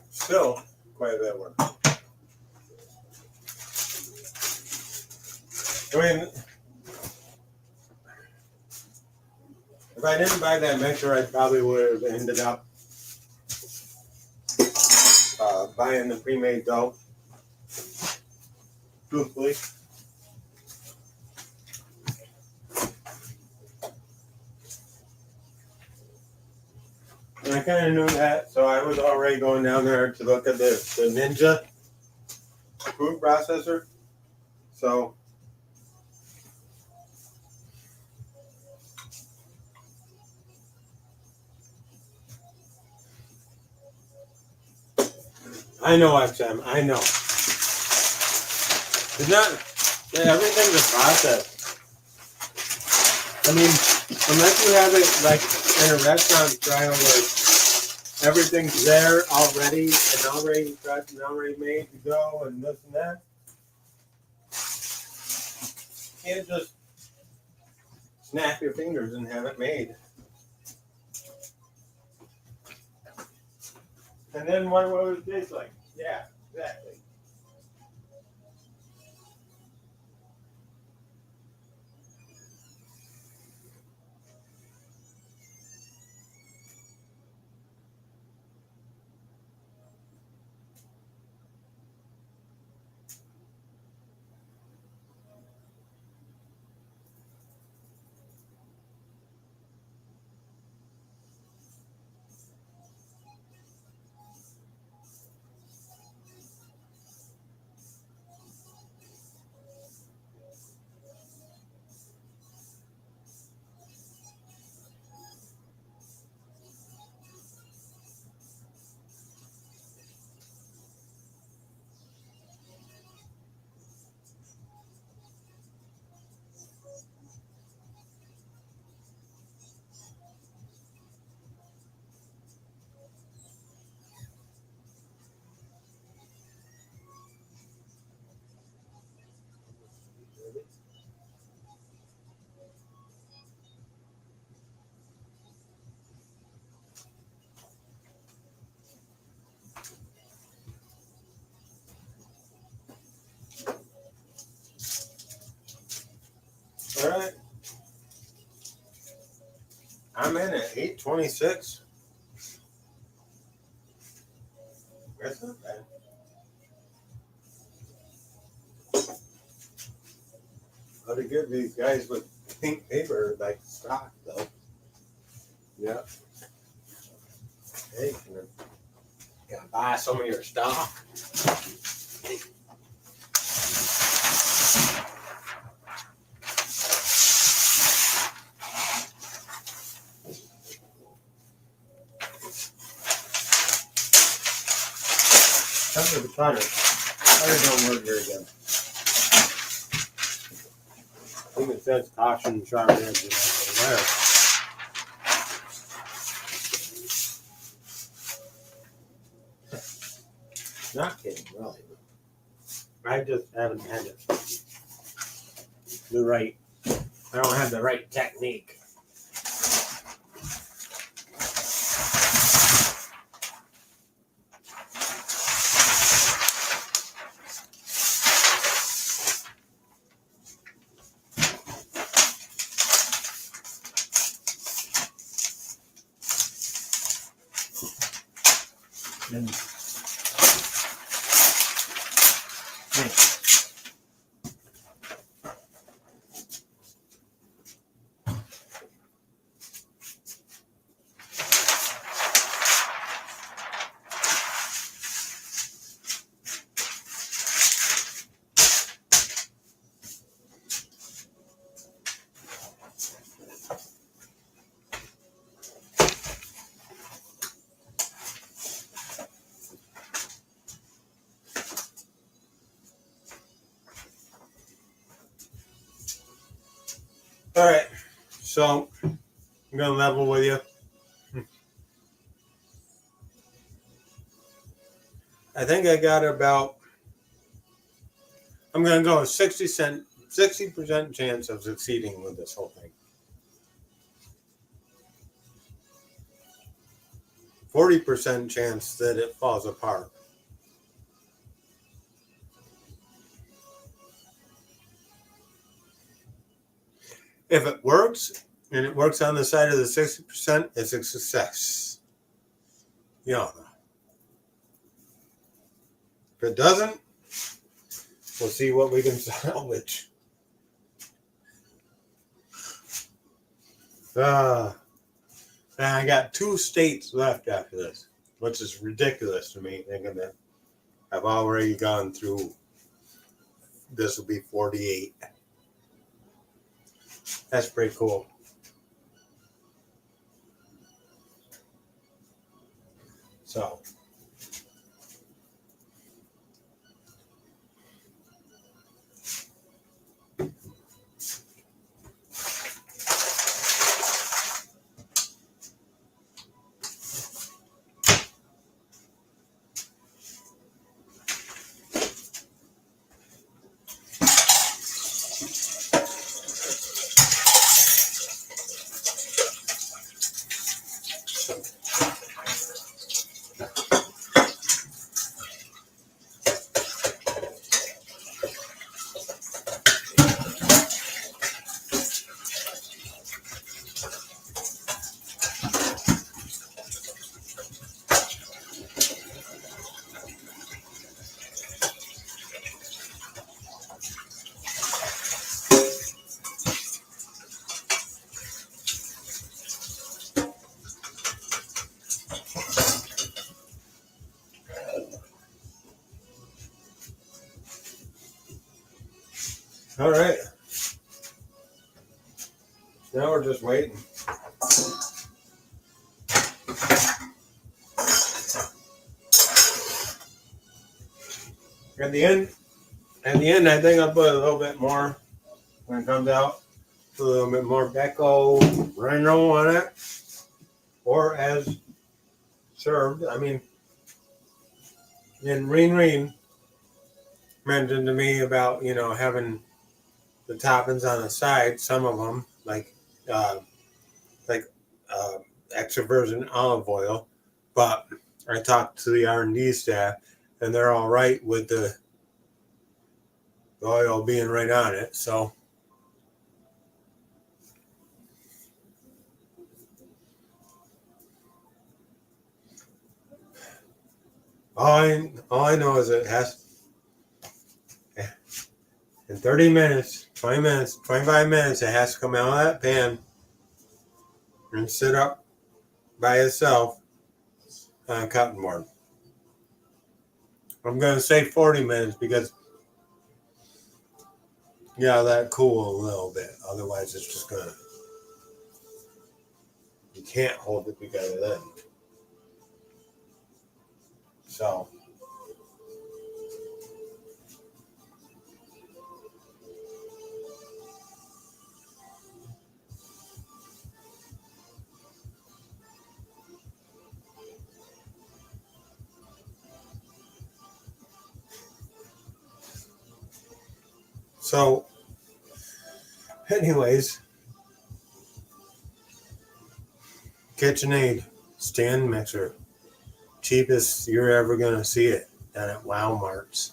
Still quite a bit of work. I mean, if I didn't buy that mixer, I probably would have ended up buying the pre-made dough. Truthfully. And I kind of knew that, so I was already going down there to look at the Ninja food processor. So I know, XM. I know. It's not everything's a process. I mean, unless you have it like in a restaurant style where everything's there already and already cut and already made to go and this and that, you can't just snap your fingers and have it made. And then what would it taste like? Yeah, exactly. All right. I'm in at 8:26. That's not bad. How to give these guys with pink paper like stock though. Yeah. Hey, can I buy some of your stock? Come to the cutter. Cutter don't work very good. I think it says caution sharp edges there. Not kidding, really. I just haven't had the right. I don't have the right technique. And all right, so I'm gonna level with you. I think I got about. I'm gonna go a 60% chance of succeeding with this whole thing. 40% chance that it falls apart. If it works, and it works on the side of the 60%, it's a success. You know. If it doesn't, we'll see what we can salvage. And I got 2 states left after this, which is ridiculous to me, thinking that I've already gone through. This will be 48. That's pretty cool. So. All right. Now we're just waiting. At the end, I think I'll put a little bit more when it comes out. A little bit more Becco Rhino on it, or as served. I mean, and Reen mentioned to me about having the toppings on the side. Some of them like extra virgin olive oil, but I talked to the R&D staff, and they're all right with the oil being right on it. So. All I know is it has in 30 minutes, 20 minutes, 25 minutes, it has to come out of that pan and sit up by itself on a cutting board. I'm going to say 40 minutes because let it cool a little bit. Otherwise, it's just going to, you can't hold it together then. So. So, anyways, KitchenAid stand mixer. Cheapest you're ever going to see it down at Walmart's.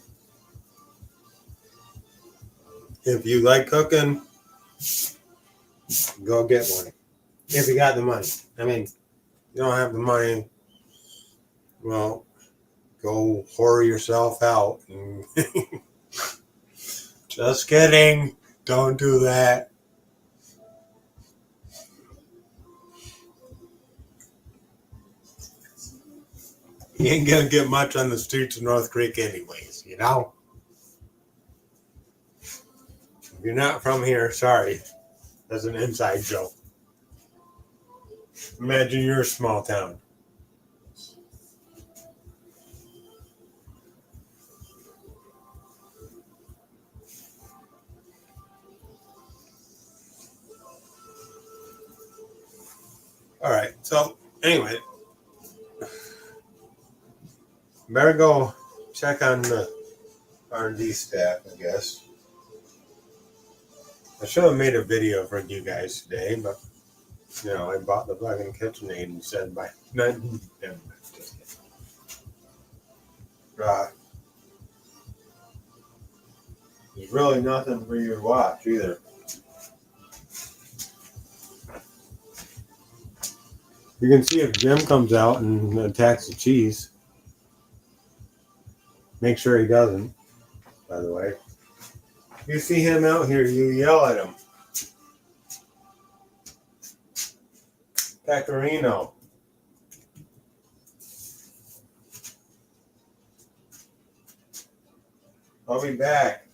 If you like cooking, go get one. If you got the money. I mean, you don't have the money, well, go whore yourself out. Just kidding. Don't do that. You ain't gonna get much on the streets of North Creek anyways, you know? If you're not from here, sorry. That's an inside joke. Imagine you're a small town. Alright, so anyway, better go check on the R&D staff, I guess. I should have made a video for you guys today, but I bought the fucking KitchenAid and said by there's really nothing for you to watch either. You can see if Jim comes out and attacks the cheese. Make sure he doesn't, by the way. If you see him out here, you yell at him. Pecorino. I'll be back.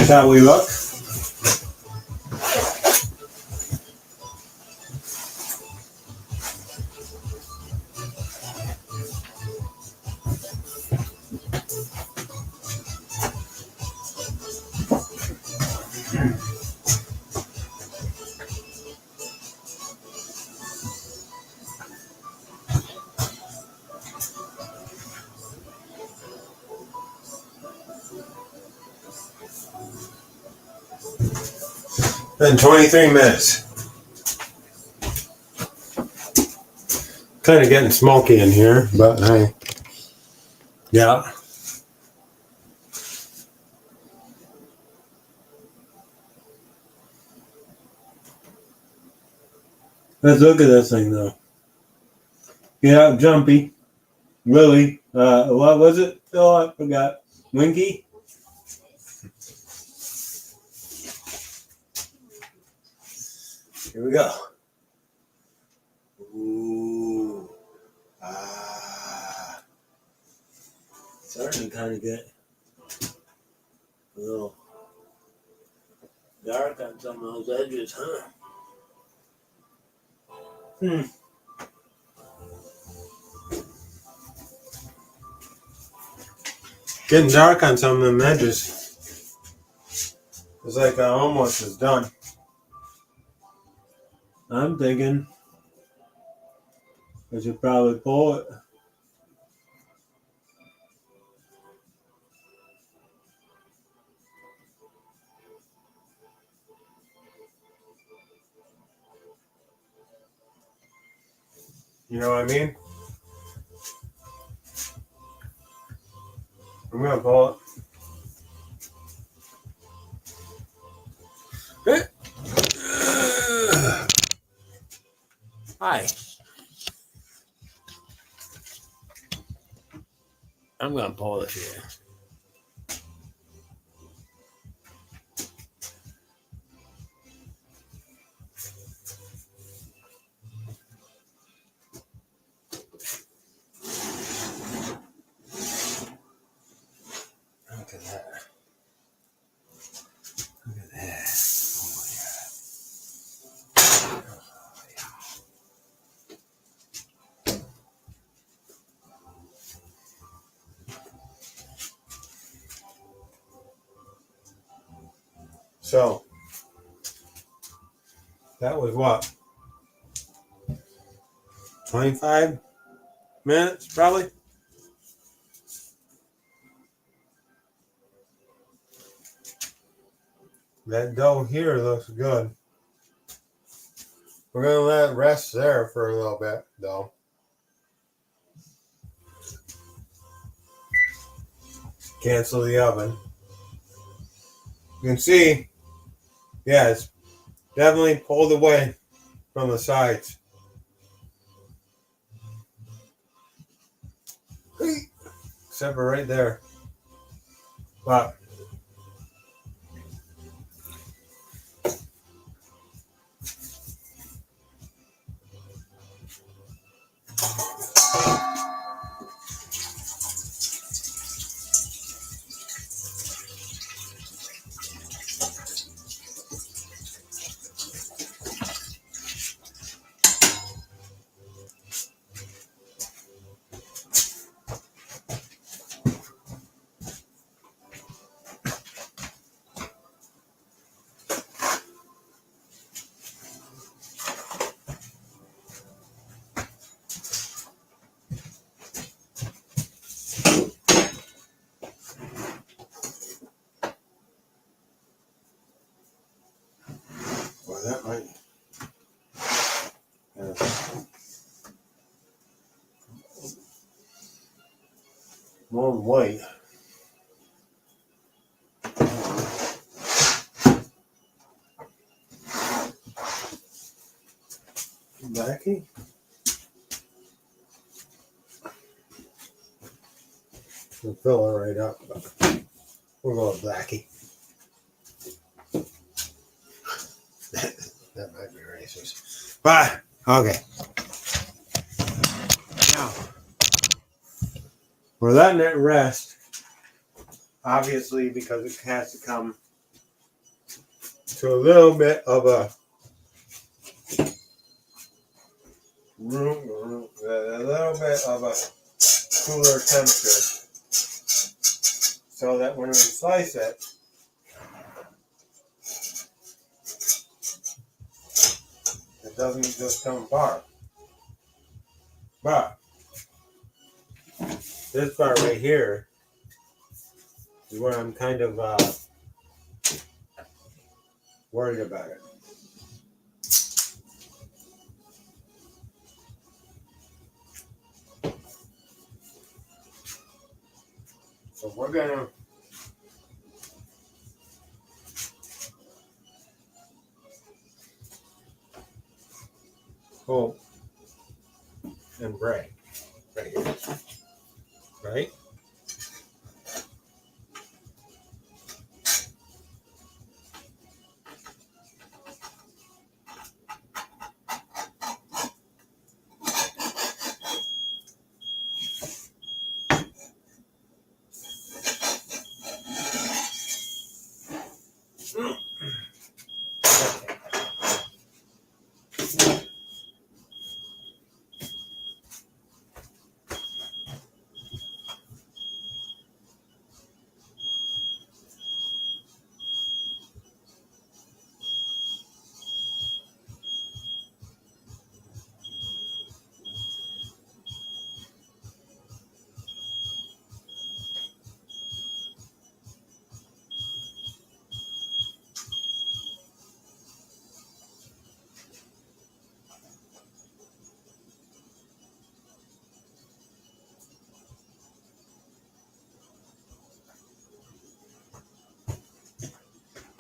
Shall we look? Been 23 minutes. Kind of getting smoky in here, but hey, yeah. Let's look at this thing though. Yeah, jumpy. Really. What was it? Oh, I forgot. Winky? Here we go. Ooh. Ah. Starting to kind of get a little dark on some of those edges, huh? Getting dark on some of them edges. It's like almost is done. I'm thinking I should probably pull it. You know what I mean? I'm gonna pull it. Hi. I'm gonna pull it here. Look at that. Look at that. Oh, yeah. So that was what? 25 minutes probably? That dough here looks good. We're gonna let it rest there for a little bit though. Cancel the oven. You can see, yeah, it's definitely pulled away from the sides. Except for right there. But well, that might more white. Blackie. We'll fill it right up. But we'll go with Blackie. That might be racist. But, okay. Now, we're letting it rest. Obviously, because it has to come to a little bit of a room, a little bit of a cooler temperature, so that when we slice it, it doesn't just come apart. But this part right here is where I'm kind of worried about it. So we're gonna hope and break right here, right?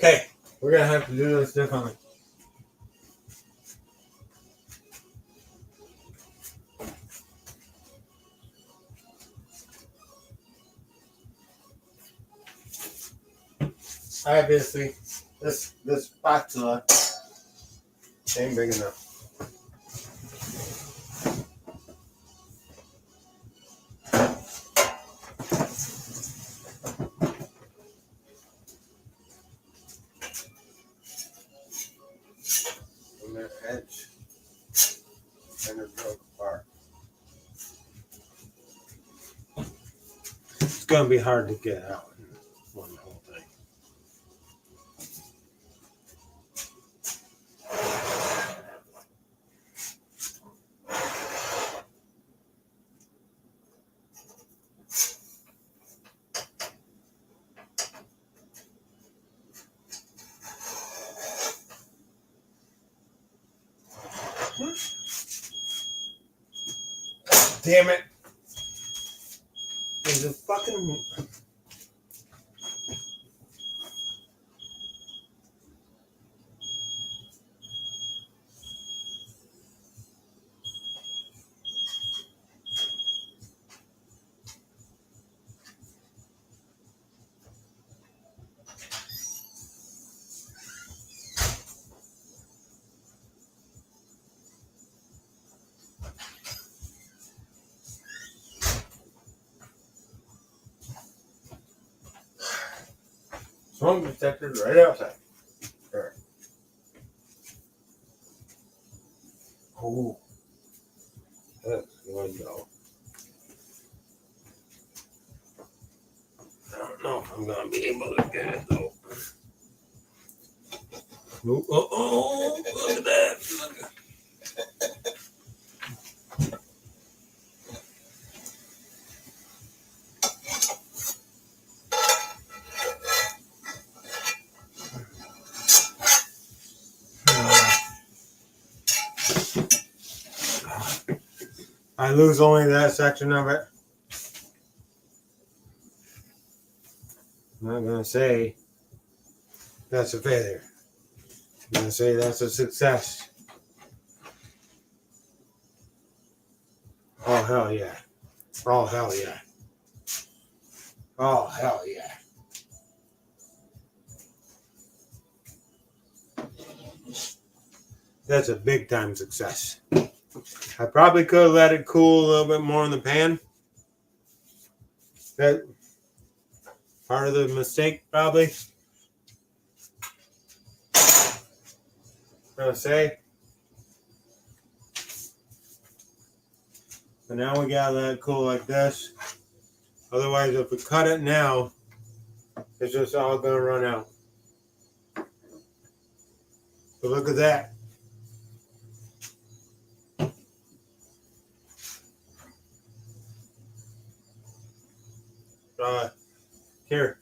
Okay, we're gonna have to do this differently. Obviously, this spatula ain't big enough. And that edge kind of broke apart. It's gonna be hard to get out in one whole thing. Damn it! There's a fucking. Smoke detector right outside. There. Oh, that's good though. I don't know if I'm gonna be able to get it though. Oh, look at that. Look at I lose only that section of it. I'm not gonna say that's a failure. I'm gonna say that's a success. hell yeah. Oh, hell yeah. Oh, hell yeah. That's a big time success. I probably could have let it cool a little bit more in the pan. That part of the mistake, probably. I'm gonna say. But now we gotta let it cool like this. Otherwise, if we cut it now, it's just all gonna run out. But look at that. Here.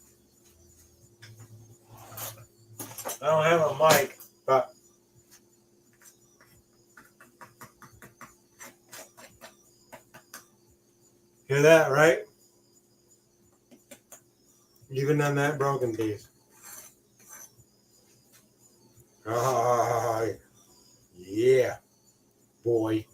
I don't have a mic, but hear that, right? Even on that broken piece. Oh, yeah, boy.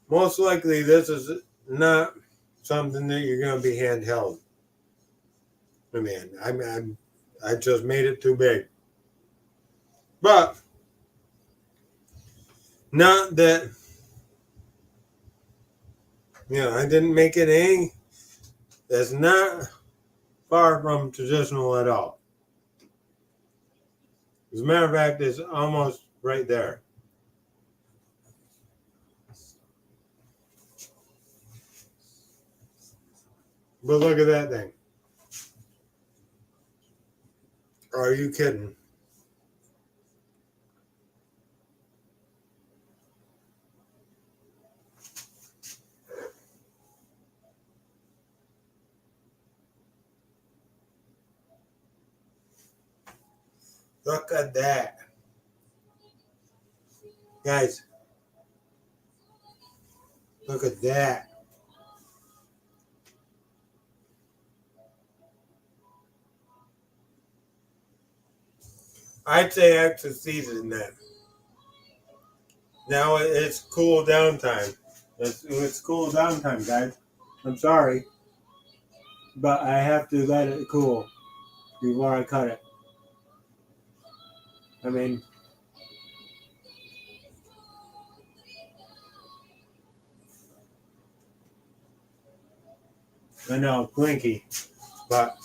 Most likely, this is not something that you're going to be handheld. I mean, I just made it too big. But, not that, I didn't make it any. That's not far from traditional at all. As a matter of fact, it's almost right there. But look at that thing. Are you kidding? Look at that. Guys, look at that. I'd say extra season that. Now it's cool down time. It's cool down time, guys. I'm sorry, but I have to let it cool before I cut it. I mean, I know, clinky, but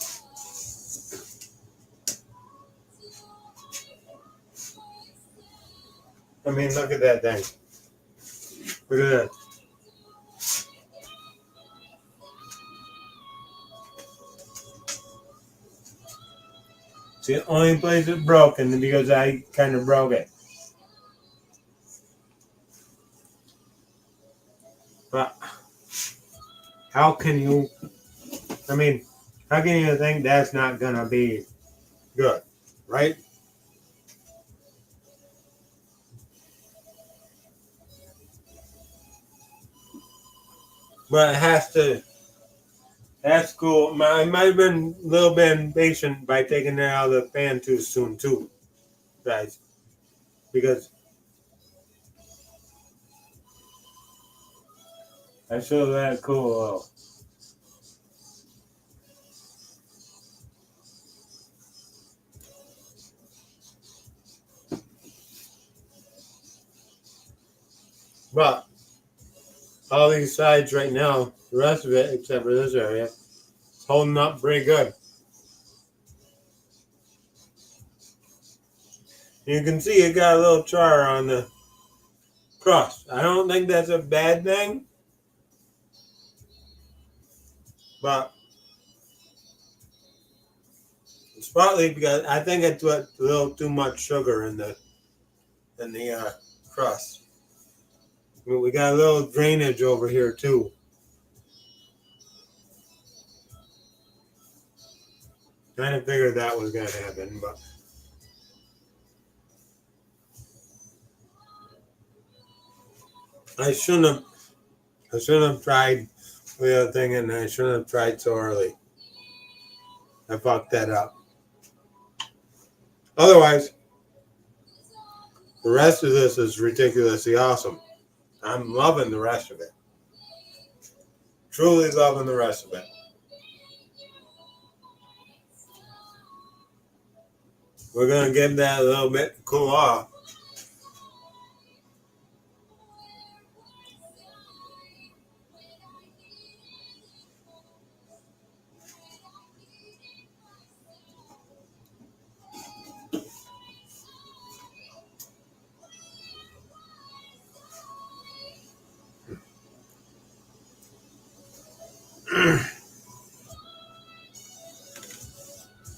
I mean, look at that thing. Look at that. It's the only place it's broken because I kind of broke it. But how can you? I mean, how can you think that's not gonna be good, right? But it has to. That's cool. I might have been a little bit impatient by taking it out of the pan too soon, too, guys. Because I should have let it cool a little. But all these sides right now, the rest of it, except for this area, is holding up pretty good. You can see it got a little char on the crust. I don't think that's a bad thing, but it's partly because I think I put a little too much sugar in the crust. I mean, we got a little drainage over here too. Kind of figured that was gonna happen, but I shouldn't have. I shouldn't have tried the other thing, and I shouldn't have tried so early. I fucked that up. Otherwise, the rest of this is ridiculously awesome. I'm loving the rest of it. Truly loving the rest of it. We're going to give that a little bit to cool off.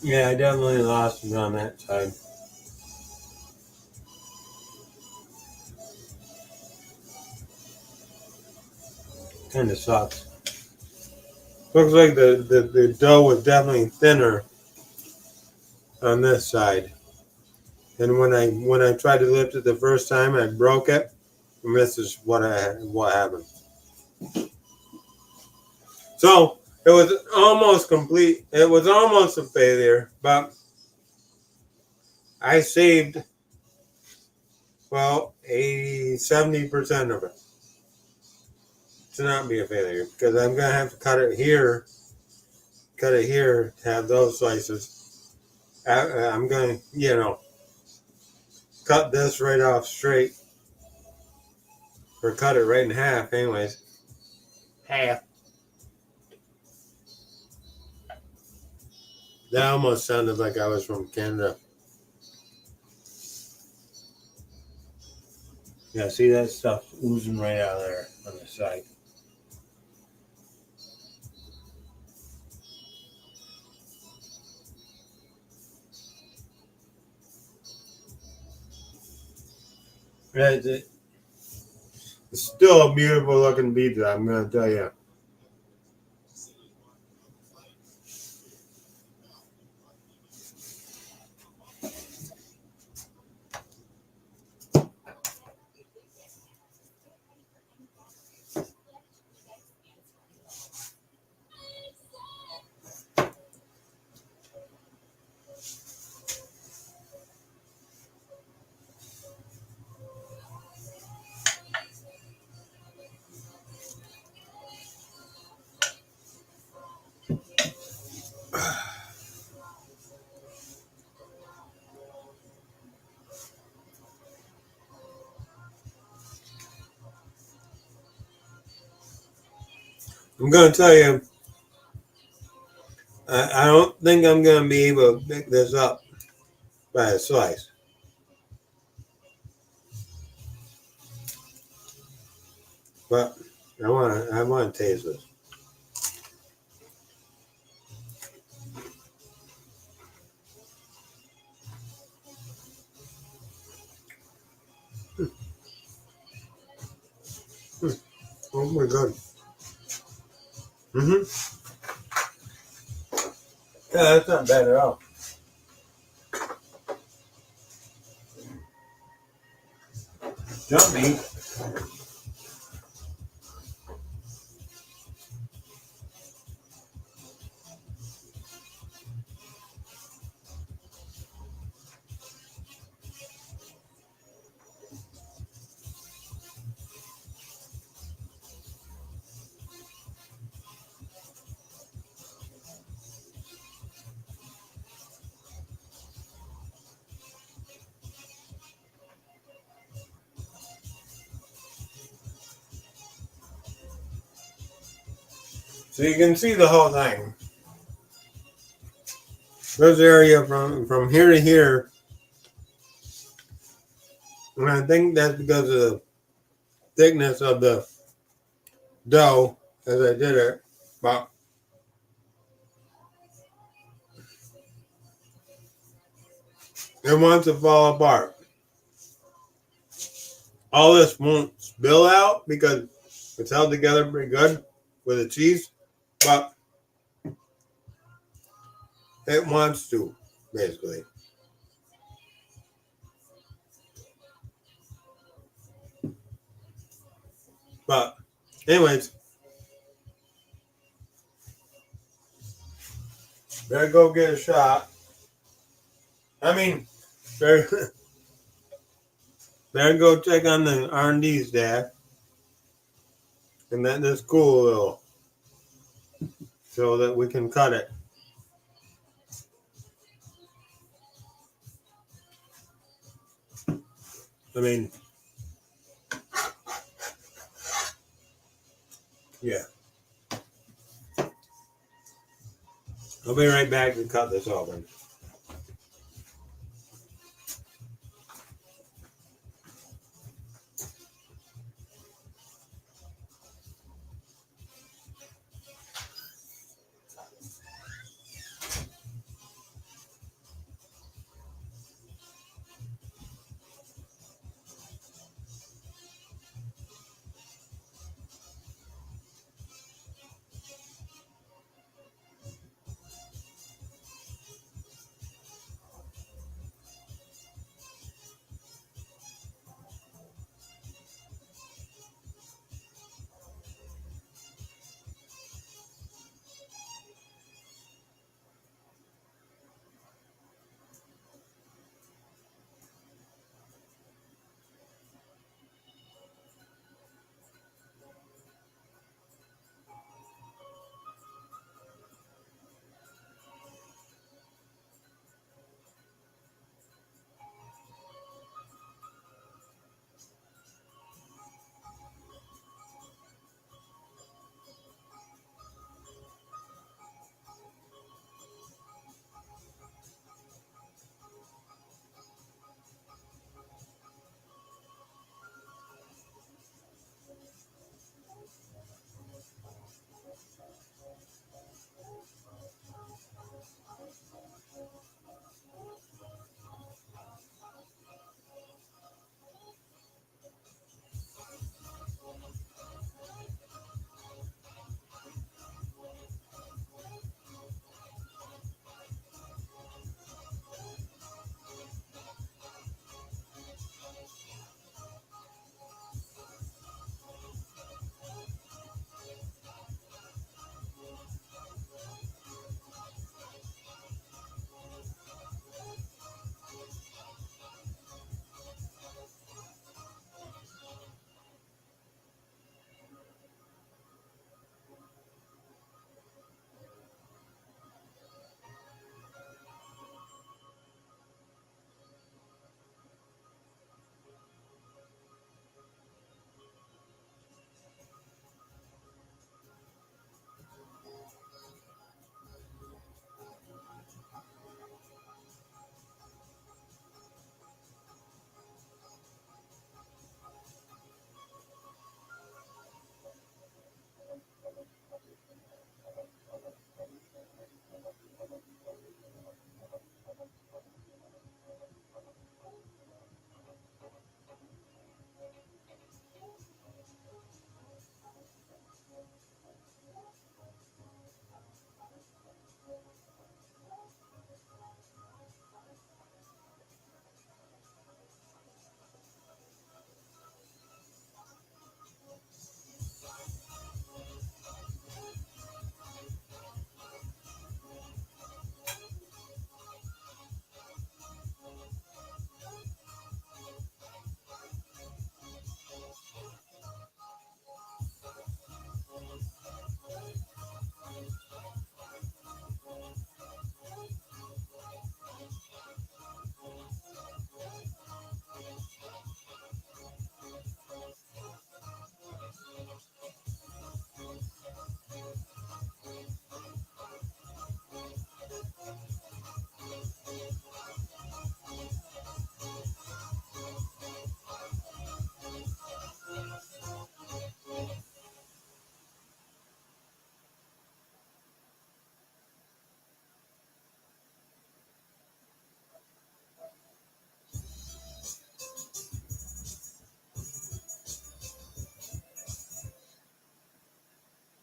Yeah, I definitely lost it on that side. Kind of sucks. Looks like the dough was definitely thinner on this side. And when I tried to lift it the first time, I broke it. And this is what happened. So it was almost complete. It was almost a failure, but I saved 70% of it to not be a failure, because I'm gonna have to cut it here to have those slices. I'm gonna, cut this right off straight, or cut it right in half, anyways. Half. That almost sounded like I was from Canada. Yeah, see that stuff oozing right out of there on the side. That's it. It's still a beautiful looking pizza, I'm gonna tell you. I'm gonna tell you, I don't think I'm gonna be able to pick this up by a slice. But I wanna taste this. Oh my god. Mm-hmm. Yeah, that's not bad at all. Jump me. So you can see the whole thing. This area from here to here, and I think that's because of the thickness of the dough as I did it, but it wants to fall apart. All this won't spill out because it's held together pretty good with the cheese, but it wants to, basically. But anyways, better go get a shot. I mean, better, better go check on the R&D staff and let this cool a little so that we can cut it. I mean, yeah. I'll be right back to cut this open.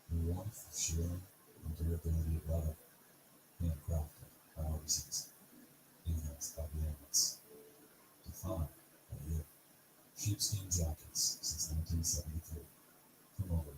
The warmth, sharing, and durability of leather, handcrafted by artisans, enhanced by the elements, defined by you. Sheepskin jackets since 1973. From Overland.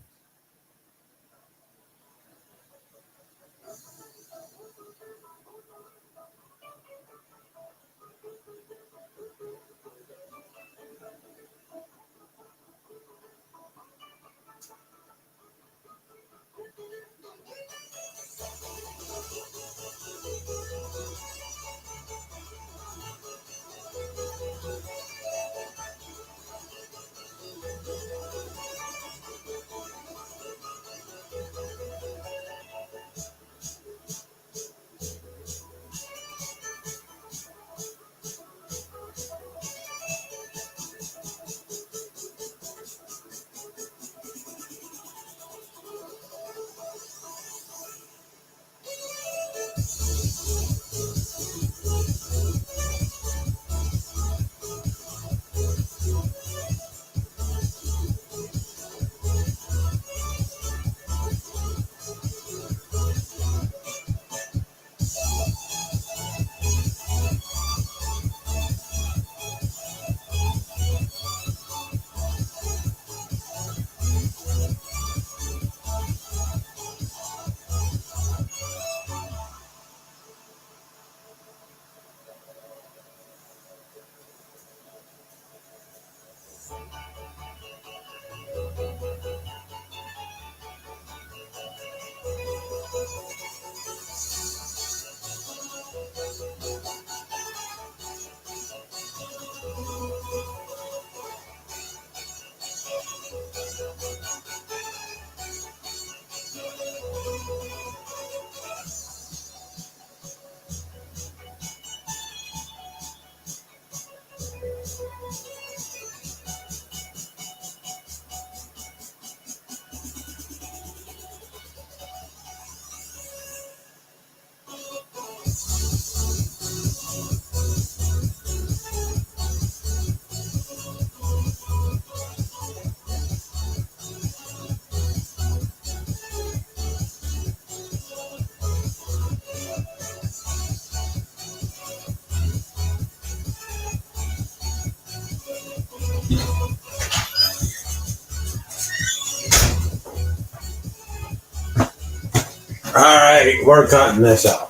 Hey, we're cutting this out.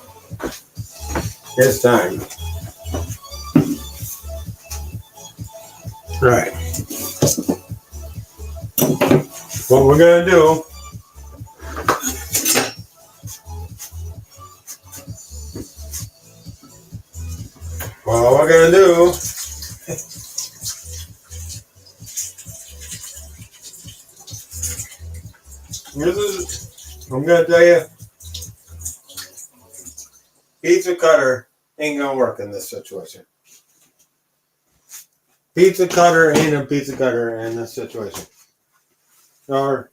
It's time. Right. What we're gonna do. What we're gonna do. I'm gonna tell you, pizza cutter ain't gonna work in this situation. Pizza cutter ain't a pizza cutter in this situation. Or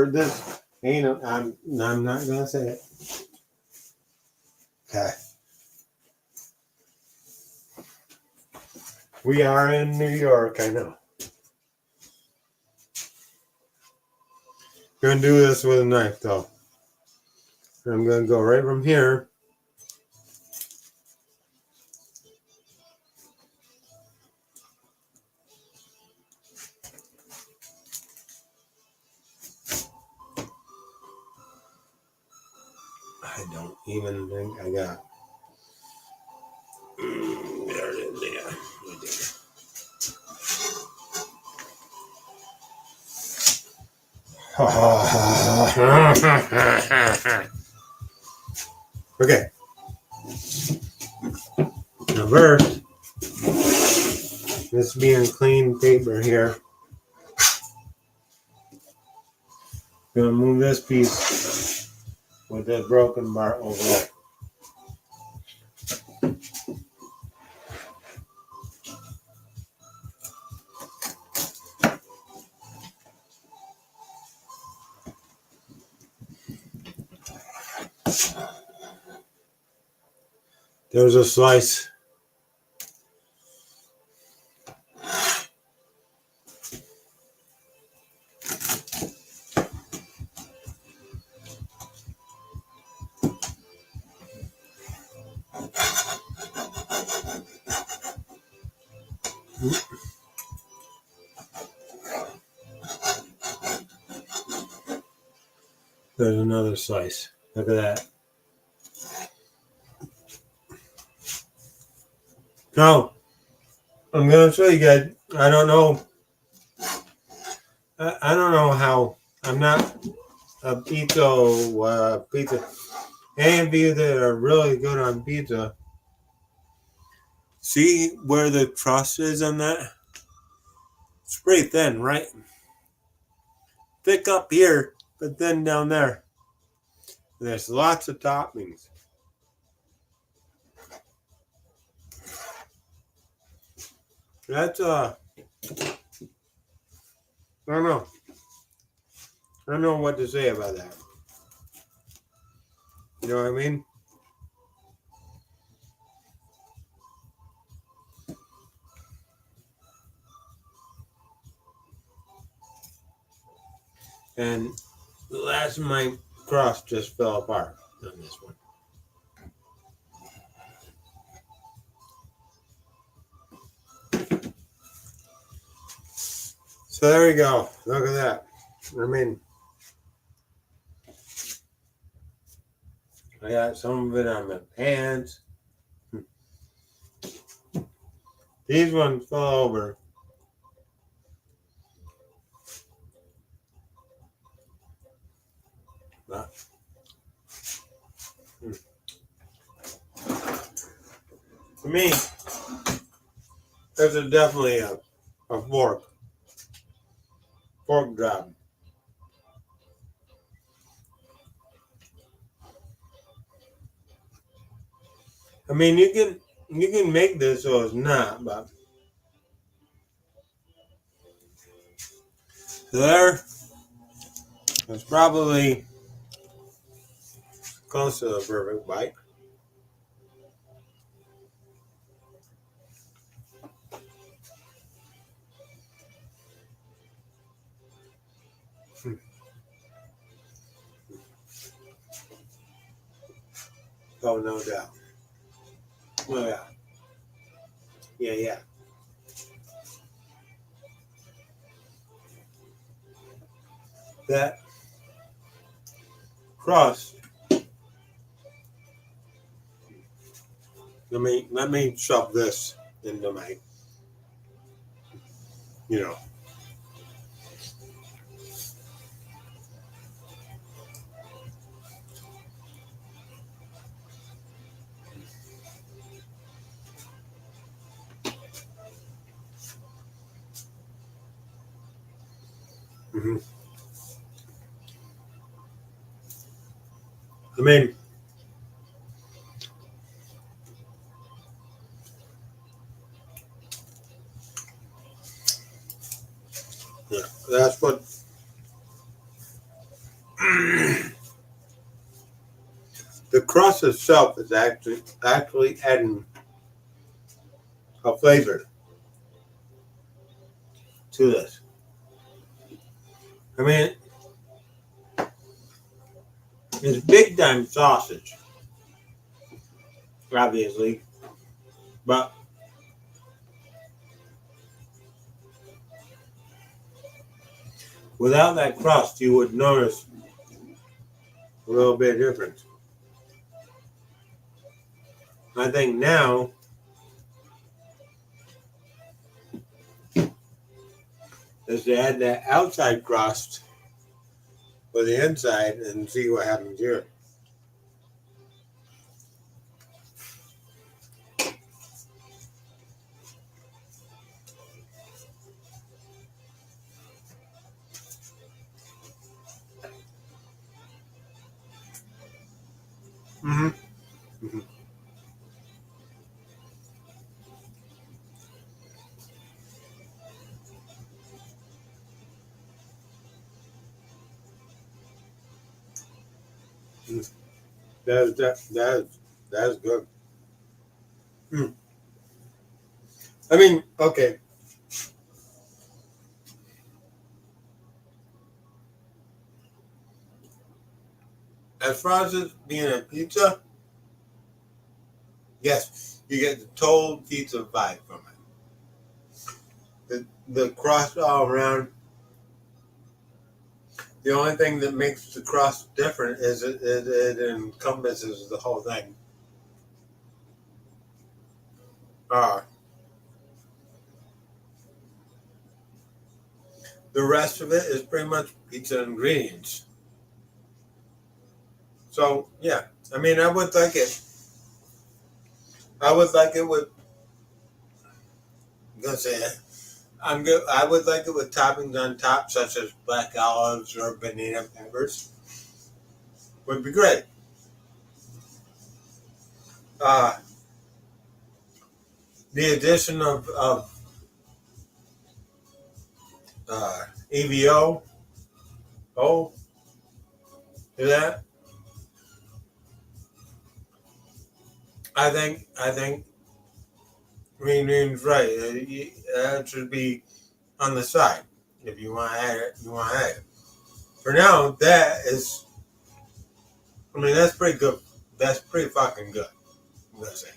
this ain't a, I'm not gonna say it. Okay. We are in New York, I know. Gonna do this with a knife though. I'm gonna go right from here. I don't even think I got. There it is. Yeah, I did. Okay. Now first, this being clean paper here. Gonna move this piece with that broken bar over there. There's a slice. There's another slice. Look at that. Now, I'm gonna show you guys. I don't know. I don't know how. I'm not a pizza. Any of you that are really good on pizza, see where the crust is on that? It's pretty thin, right? Thick up here, but thin down there. There's lots of toppings. That's I don't know. I don't know what to say about that. You know what I mean? And the last of my crust just fell apart on this one. So there we go. Look at that. I mean, I got some of it on my pants. These ones fell over. But, for me, there's definitely a fork job. I mean, you can make this so it's not, but there, it's probably close to the perfect bite. Oh, no doubt. Oh yeah, yeah. That crust let me shove this into my, you know. hmm I mean, yeah, that's what the crust itself is actually adding a flavor to this. I mean, it's big time sausage, obviously, but without that crust, you would notice a little bit of difference. I think now is to add that outside crust with the inside and see what happens here. Mm-hmm. Mm-hmm. That's good. Mm. I mean, okay. As far as it being a pizza, yes, you get the total pizza vibe from it. The crust all around. The only thing that makes the crust different is it encompasses the whole thing. Uh, the rest of it is pretty much pizza ingredients. So yeah, I mean, I would like it. I would like it with. I'm gonna say it. I'm good. I would like it with toppings on top, such as black olives or banana peppers. Would be great. Uh, the addition of EVO. Oh, is that? I think Green's right. That should be on the side. If you want to add it, you want to add it. For now, that is. I mean, that's pretty good. That's pretty fucking good. I'm gonna say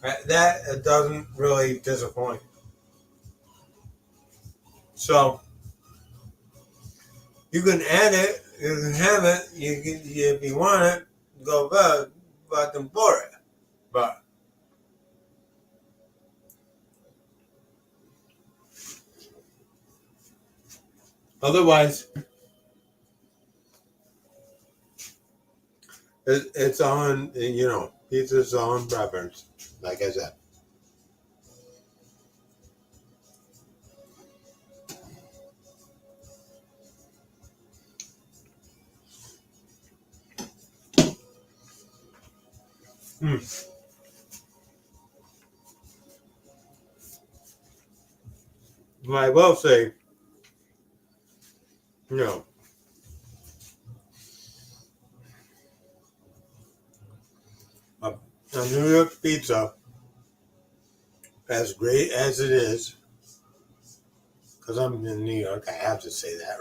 that doesn't really disappoint. So you can add it. You can have it. You can, if you want it, go back, fucking for it. But otherwise, it's on. You know, pizza's on preference. Like I said. Hmm. But I will say, you know, a, a New York pizza, as great as it is, because I'm in New York, I have to say that,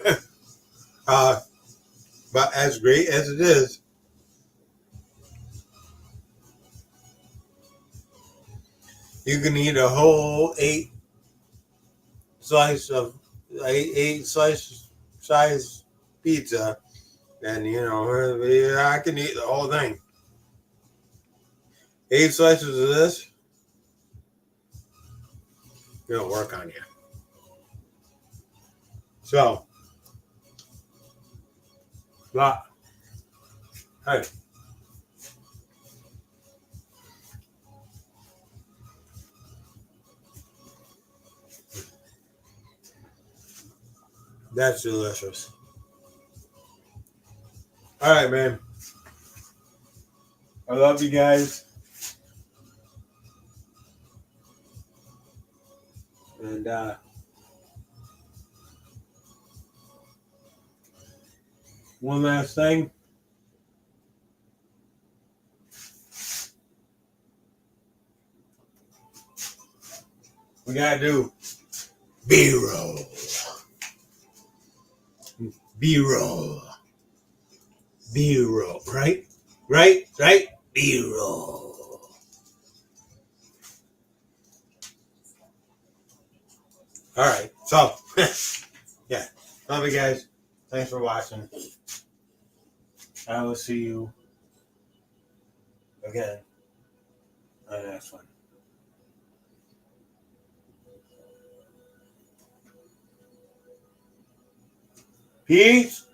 right? uh, but as great as it is, you can eat a whole slice of eight slice size pizza, and you know, I can eat the whole thing. 8 slices of this. It'll work on you. So, hey, that's delicious. All right, man. I love you guys. And one last thing. We gotta do B-roll. B-roll. B-roll. Right? Right? Right? B-roll. All right. So, yeah. Love you guys. Thanks for watching. I will see you again on the next one. Peace.